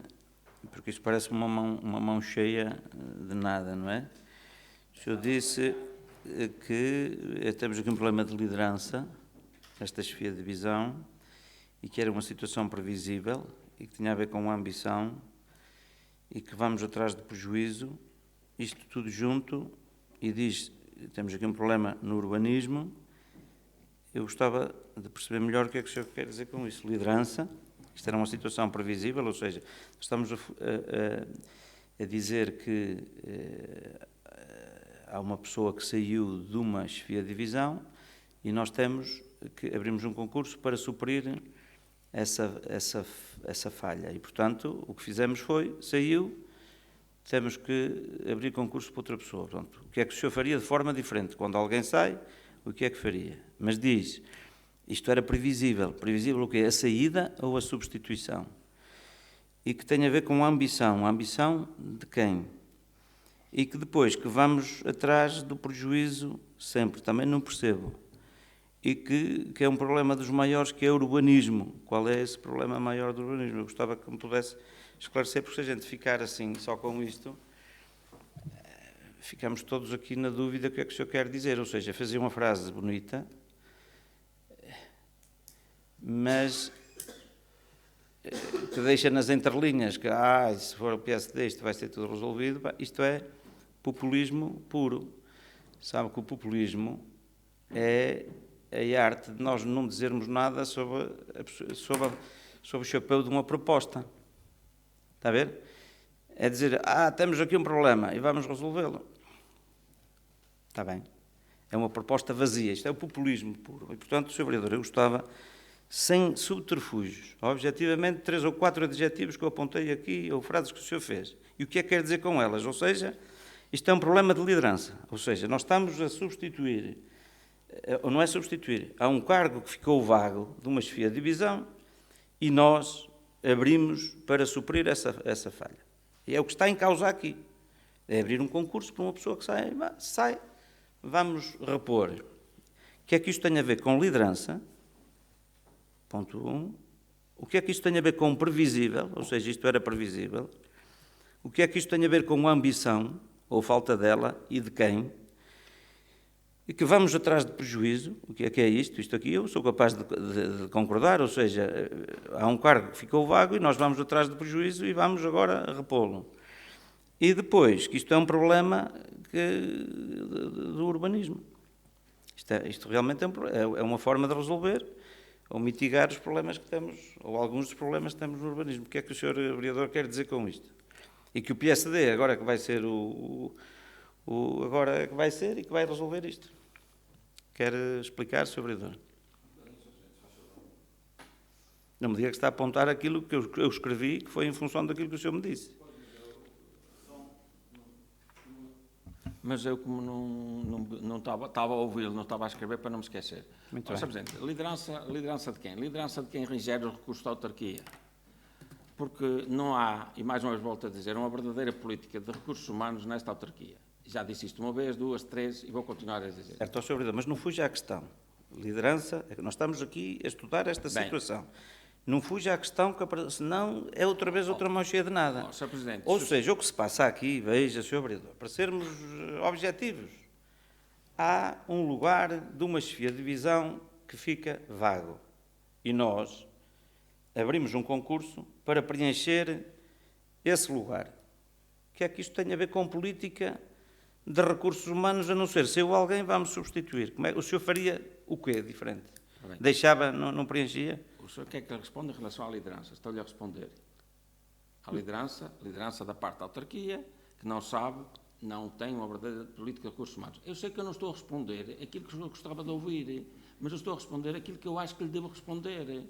porque isto parece uma mão cheia de nada, não é? O senhor disse que temos aqui um problema de liderança, esta chefia de divisão, e que era uma situação previsível e que tinha a ver com a ambição e que vamos atrás de prejuízo, isto tudo junto, e diz, temos aqui um problema no urbanismo. Eu gostava de perceber melhor o que é que o senhor quer dizer com isso. Liderança, isto era uma situação previsível, ou seja, estamos a dizer que há uma pessoa que saiu de uma chefia de divisão e nós temos que abrimos um concurso para suprir essa falha. E, portanto, o que fizemos foi, saiu, temos que abrir concurso para outra pessoa. Pronto. O que é que o senhor faria de forma diferente? Quando alguém sai, o que é que faria? Mas diz, isto era previsível. Previsível o quê? A saída ou a substituição? E que tem a ver com a ambição. A ambição de quem? E que depois que vamos atrás do prejuízo sempre. Também não percebo. E que é um problema dos maiores, que é o urbanismo. Qual é esse problema maior do urbanismo? Eu gostava que me pudesse esclarecer, porque se a gente ficar assim, só com isto, ficamos todos aqui na dúvida do que é que o senhor quer dizer. Ou seja, fazer uma frase bonita, mas que deixa nas entrelinhas que, se for o PSD isto vai ser tudo resolvido. Isto é populismo puro. Sabe que o populismo é a arte de nós não dizermos nada sobre o chapéu de uma proposta. Está a ver? É dizer, temos aqui um problema e vamos resolvê-lo. Está bem. É uma proposta vazia. Isto é o populismo puro. E, portanto, Sr. Vereador, eu gostava, sem subterfúgios. Objetivamente, 3 ou 4 adjetivos que eu apontei aqui, ou frases que o senhor fez. E o que é que quer dizer com elas? Ou seja, isto é um problema de liderança. Ou seja, nós estamos a substituir, ou não é substituir, há um cargo que ficou vago de uma chefia de divisão e nós abrimos para suprir essa falha. E é o que está em causa aqui. É abrir um concurso para uma pessoa que sai, vamos repor. O que é que isto tem a ver com liderança? Ponto 1. O que é que isto tem a ver com previsível? Ou seja, isto era previsível. O que é que isto tem a ver com ambição, ou falta dela, e de quem? E que vamos atrás de prejuízo. O que é isto? Isto aqui eu sou capaz de concordar, ou seja, há um cargo que ficou vago e nós vamos atrás de prejuízo e vamos agora repô-lo. E depois, que isto é um problema do urbanismo. Isto realmente é uma forma de resolver ou mitigar os problemas que temos, ou alguns dos problemas que temos no urbanismo. O que é que o Sr. Vereador quer dizer com isto? E que o PSD, agora que vai ser agora que vai ser e que vai resolver isto. Quer explicar, Sr. Vereador? Não me diga que está a apontar aquilo que eu escrevi, que foi em função daquilo que o senhor me disse.
Mas eu, como não estava a ouvi-lo, não estava a escrever para não me esquecer.
Muito bem.
Sr. Presidente, liderança de quem? Liderança de quem gera os recursos da autarquia. Porque não há, e mais uma vez volto a dizer, uma verdadeira política de recursos humanos nesta autarquia. Já disse isto uma vez, 2, 3, e vou continuar a dizer.
Certo, Sr. Vereador, mas não fuja à questão. Liderança, nós estamos aqui a estudar esta situação. Não fuja à questão, senão é outra vez outra mão cheia de nada.
Sr. Presidente,
Ou seja, o que se passa aqui, veja, Sr. Vereador, para sermos objetivos, há um lugar de uma chefia de divisão que fica vago. E nós abrimos um concurso para preencher esse lugar. O que é que isto tem a ver com política de recursos humanos, a não ser se eu alguém vamos substituir? O senhor faria o quê diferente? Deixava, não preenchia?
o senhor quer que ele responda em relação à liderança? Estou-lhe a responder. A liderança da parte da autarquia, que não sabe, não tem uma verdadeira política de recursos humanos. Eu sei que eu não estou a responder aquilo que o senhor gostava de ouvir, mas eu estou a responder aquilo que eu acho que lhe devo responder.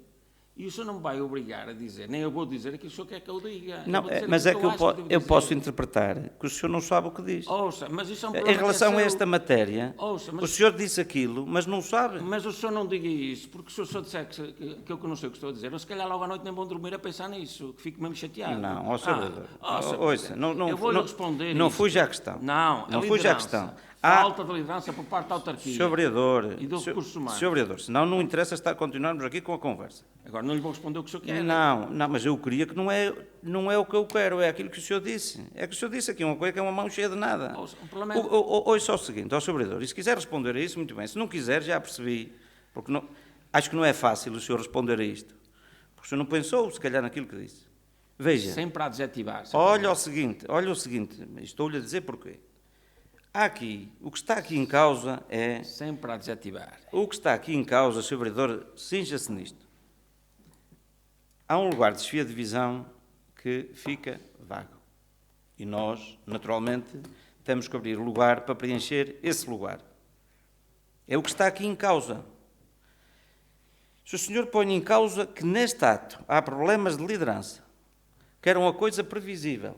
E o senhor não me vai obrigar a dizer, nem eu vou dizer aquilo que o senhor quer que eu diga.
Não, mas é que eu posso interpretar que o senhor não sabe o que diz.
Ouça, mas isso é um
Em
problema
relação a esta matéria,
Ouça, mas...
o senhor disse aquilo, mas não sabe.
Mas o senhor não diga isso, porque se o senhor disser que eu não sei o que estou a dizer, eu se calhar logo à noite nem vou dormir a pensar nisso, que fico mesmo chateado.
Não, ó senhor, ouça,
eu vou-lhe responder
não
isso.
fuja à questão.
Não
fuja à questão.
Falta de liderança por parte da autarquia.
Senhor Vereador,
E dos recursos humanos.
Senhor Vereador, senão não interessa continuarmos aqui com a conversa.
Agora não lhe vou responder o que o senhor quer.
Não, mas eu queria que não é o que eu quero, é aquilo que o senhor disse. É que o senhor disse aqui uma coisa que é uma mão cheia de nada.
O problema é...
Ouça só o seguinte, Senhor Vereador, e se quiser responder a isso, muito bem. Se não quiser, já percebi, porque acho que não é fácil o senhor responder a isto. Porque o senhor não pensou, se calhar, naquilo que disse. Veja.
Sempre a adjetivar.
Olha o seguinte, estou-lhe a dizer porquê. O que está aqui em causa é...
Sempre a adjetivar.
O que está aqui em causa, Sr. Vereador, cinja-se nisto. Há um lugar de chefia de divisão que fica vago. E nós, naturalmente, temos que abrir lugar para preencher esse lugar. É o que está aqui em causa. Se o senhor põe em causa que neste ato há problemas de liderança, que era uma coisa previsível,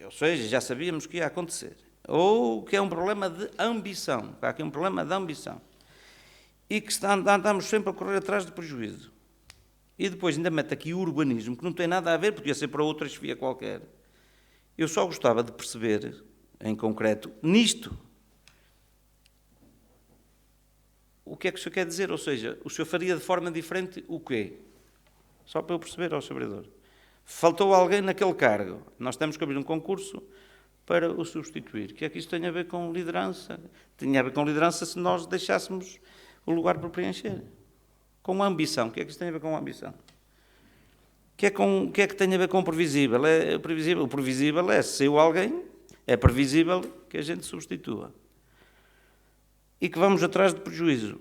ou seja, já sabíamos que ia acontecer, ou que é um problema de ambição, que há aqui um problema de ambição, e que andamos sempre a correr atrás de prejuízo, e depois ainda mete aqui o urbanismo, que não tem nada a ver, podia ser para outra chefia qualquer. Eu só gostava de perceber, em concreto, nisto, o que é que o senhor quer dizer, ou seja, o senhor faria de forma diferente o quê? Só para eu perceber, Sr. Vereador. Faltou alguém naquele cargo. Nós temos que abrir um concurso para o substituir. O que é que isto tem a ver com liderança? Tinha a ver com liderança se nós deixássemos o lugar para preencher. Com ambição. O que é que isto tem a ver com ambição? O que é que tem a ver com previsível? O previsível é, se saiu alguém, é previsível que a gente substitua. E que vamos atrás de prejuízo.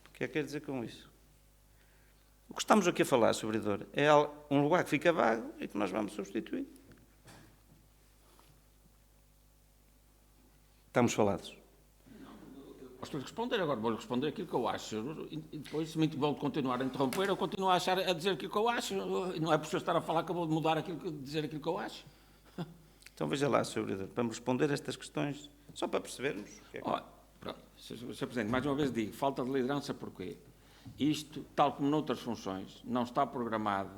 O que é que quer dizer com isso? O que estamos aqui a falar, Sr. Vereador, é um lugar que fica vago e que nós vamos substituir. Estamos falados.
Gosto de responder, agora vou-lhe responder aquilo que eu acho. E depois, se me vou continuar a interromper, eu continuo a dizer aquilo que eu acho. Não é por eu estar a falar que eu vou mudar dizer aquilo que eu acho.
Então veja lá, Sr. Vereador, para me responder estas questões, só para percebermos.
Pronto, Sr. Presidente, mais uma vez digo, falta de liderança porquê? Isto, tal como noutras funções, não está programado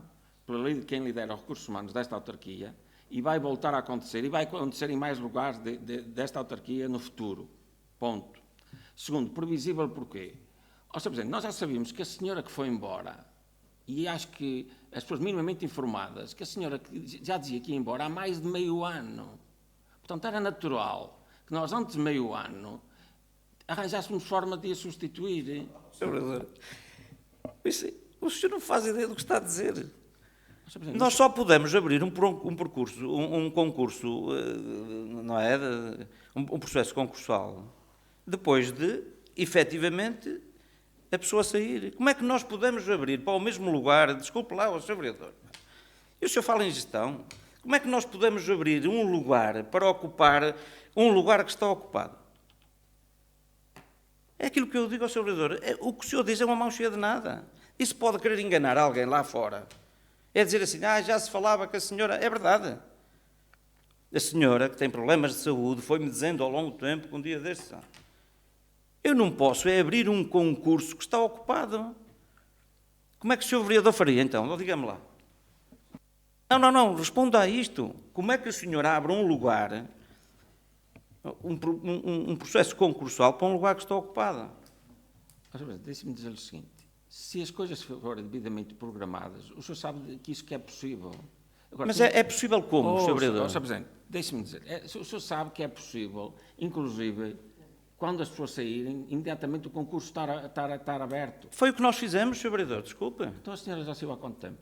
pela lei de quem lidera os recursos humanos desta autarquia e vai voltar a acontecer, e vai acontecer em mais lugares desta autarquia no futuro. Ponto. Segundo, previsível porquê? Sr. Presidente, nós já sabíamos que a senhora que foi embora, e acho que as pessoas minimamente informadas, que a senhora que já dizia que ia embora há mais de meio ano. Portanto, era natural que nós, antes de meio ano, arranjássemos forma de a substituir.
Sr. Vereador, o senhor não faz ideia do que está a dizer. Nós só podemos abrir um percurso, um concurso, não é? Um processo concursal, depois de, efetivamente, a pessoa sair. Como é que nós podemos abrir para o mesmo lugar, desculpe lá, Sr. Vereador, e o senhor fala em gestão, como é que nós podemos abrir um lugar para ocupar um lugar que está ocupado? É aquilo que eu digo ao Sr. Vereador, o que o senhor diz é uma mão cheia de nada. Isso pode querer enganar alguém lá fora. É dizer assim, já se falava que a senhora... É verdade. A senhora, que tem problemas de saúde, foi-me dizendo ao longo do tempo que um dia destes... Eu não posso abrir um concurso que está ocupado. Como é que o Sr. Vereador faria, então? Diga-me lá. Não, responda a isto. Como é que o senhor abre um lugar, um processo concursal para um lugar que está ocupado?
Deixe-me dizer o seguinte. Se as coisas forem devidamente programadas, o senhor sabe que isso que é possível. Agora,
mas é possível como, Sr. Vereador?
Sr. Presidente, deixe-me dizer. O senhor sabe que é possível, inclusive, quando as pessoas saírem, imediatamente o concurso estar aberto.
Foi o que nós fizemos, Sr. Vereador, desculpe.
Então a senhora já saiu há quanto tempo?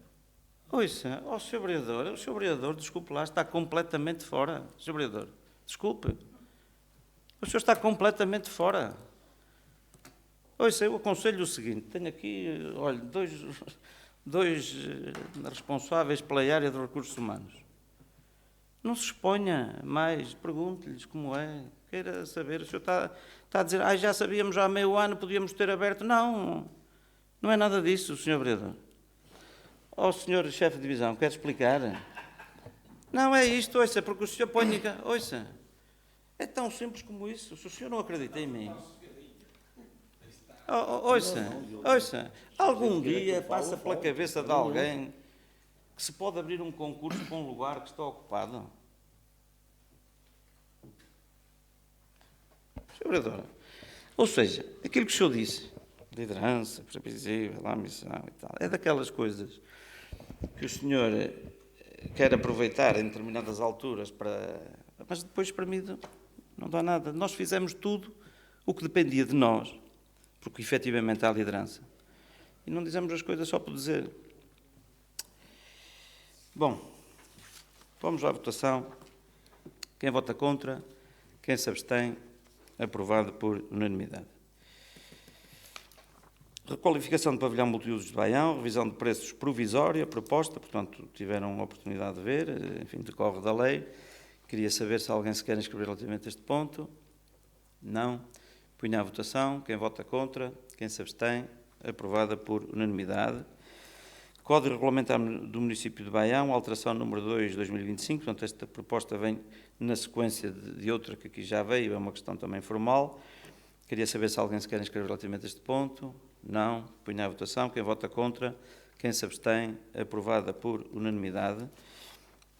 Ouça, o Sr. Vereador, desculpe lá, está completamente fora, Sr. Vereador, desculpe. O senhor está completamente fora. Ouça, eu aconselho o seguinte, tenho aqui, olha, dois responsáveis pela área dos recursos humanos. Não se exponha mais, pergunte-lhes como é, queira saber. O senhor está a dizer, já sabíamos há meio ano, podíamos ter aberto. Não é nada disso, Sr. Vereador. Sr. Chefe de Divisão, quer explicar? Não é isto, ouça, porque o senhor põe... Ouça, é tão simples como isso. Se o senhor não acredita em mim... Ouça, algum dia passa pela cabeça de alguém que se pode abrir um concurso para um lugar que está ocupado? Sr. Vereador, ou seja, aquilo que o senhor disse, liderança, previsível, ambição e tal, é daquelas coisas que o senhor quer aproveitar em determinadas alturas para... Mas depois, para mim, não dá nada. Nós fizemos tudo o que dependia de nós, porque efetivamente há liderança. E não dizemos as coisas só por dizer. Bom, vamos à votação. Quem vota contra? Quem se abstém? Aprovado por unanimidade. Requalificação do pavilhão multiusos de Baião, revisão de preços provisória, proposta, portanto, tiveram a oportunidade de ver, enfim, decorre da lei. Queria saber se alguém se quer inscrever relativamente a este ponto. Não. Punha à votação. Quem vota contra? Quem se abstém? Aprovada por unanimidade. Código Regulamentar do Município de Baião, alteração número 2 de 2025. Portanto, esta proposta vem na sequência de outra que aqui já veio, é uma questão também formal. Queria saber se alguém se quer inscrever relativamente a este ponto. Não. Punha à votação. Quem vota contra? Quem se abstém? Aprovada por unanimidade.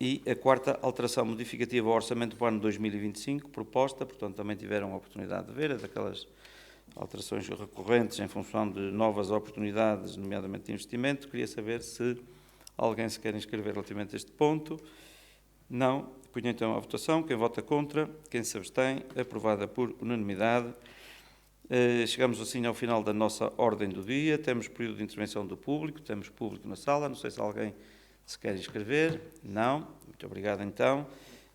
E a quarta alteração modificativa ao Orçamento para o ano 2025, proposta, portanto, também tiveram a oportunidade de ver, é daquelas alterações recorrentes em função de novas oportunidades, nomeadamente de investimento. Queria saber se alguém se quer inscrever relativamente a este ponto. Não. Ponho então à votação. Quem vota contra? Quem se abstém? Aprovada por unanimidade. Chegamos assim ao final da nossa ordem do dia. Temos período de intervenção do público, temos público na sala. Não sei se alguém se quer inscrever. Não. Muito obrigado então.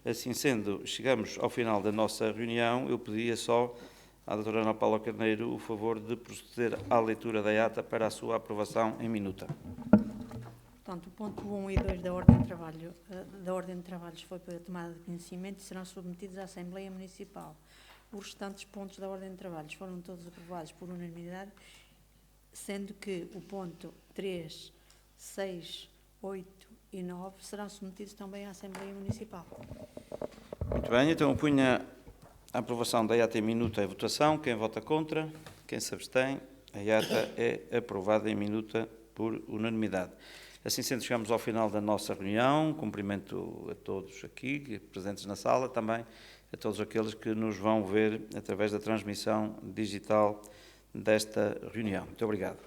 Assim sendo, chegamos ao final da nossa reunião. Eu pedia só à doutora Ana Paula Carneiro o favor de proceder à leitura da ata para a sua aprovação em minuta.
Portanto, o ponto 1 e 2 da ordem de trabalhos foi para a tomada de conhecimento e serão submetidos à Assembleia Municipal. Os restantes pontos da ordem de trabalhos foram todos aprovados por unanimidade, sendo que o ponto 3, 6, 8 e 9 serão submetidos também à Assembleia Municipal.
Muito bem, então punha a aprovação da ata em minuta em votação. Quem vota contra? Quem se abstém? A ata é aprovada em minuta por unanimidade. Assim sendo, chegamos ao final da nossa reunião. Cumprimento a todos aqui, presentes na sala, também a todos aqueles que nos vão ver através da transmissão digital desta reunião. Muito obrigado.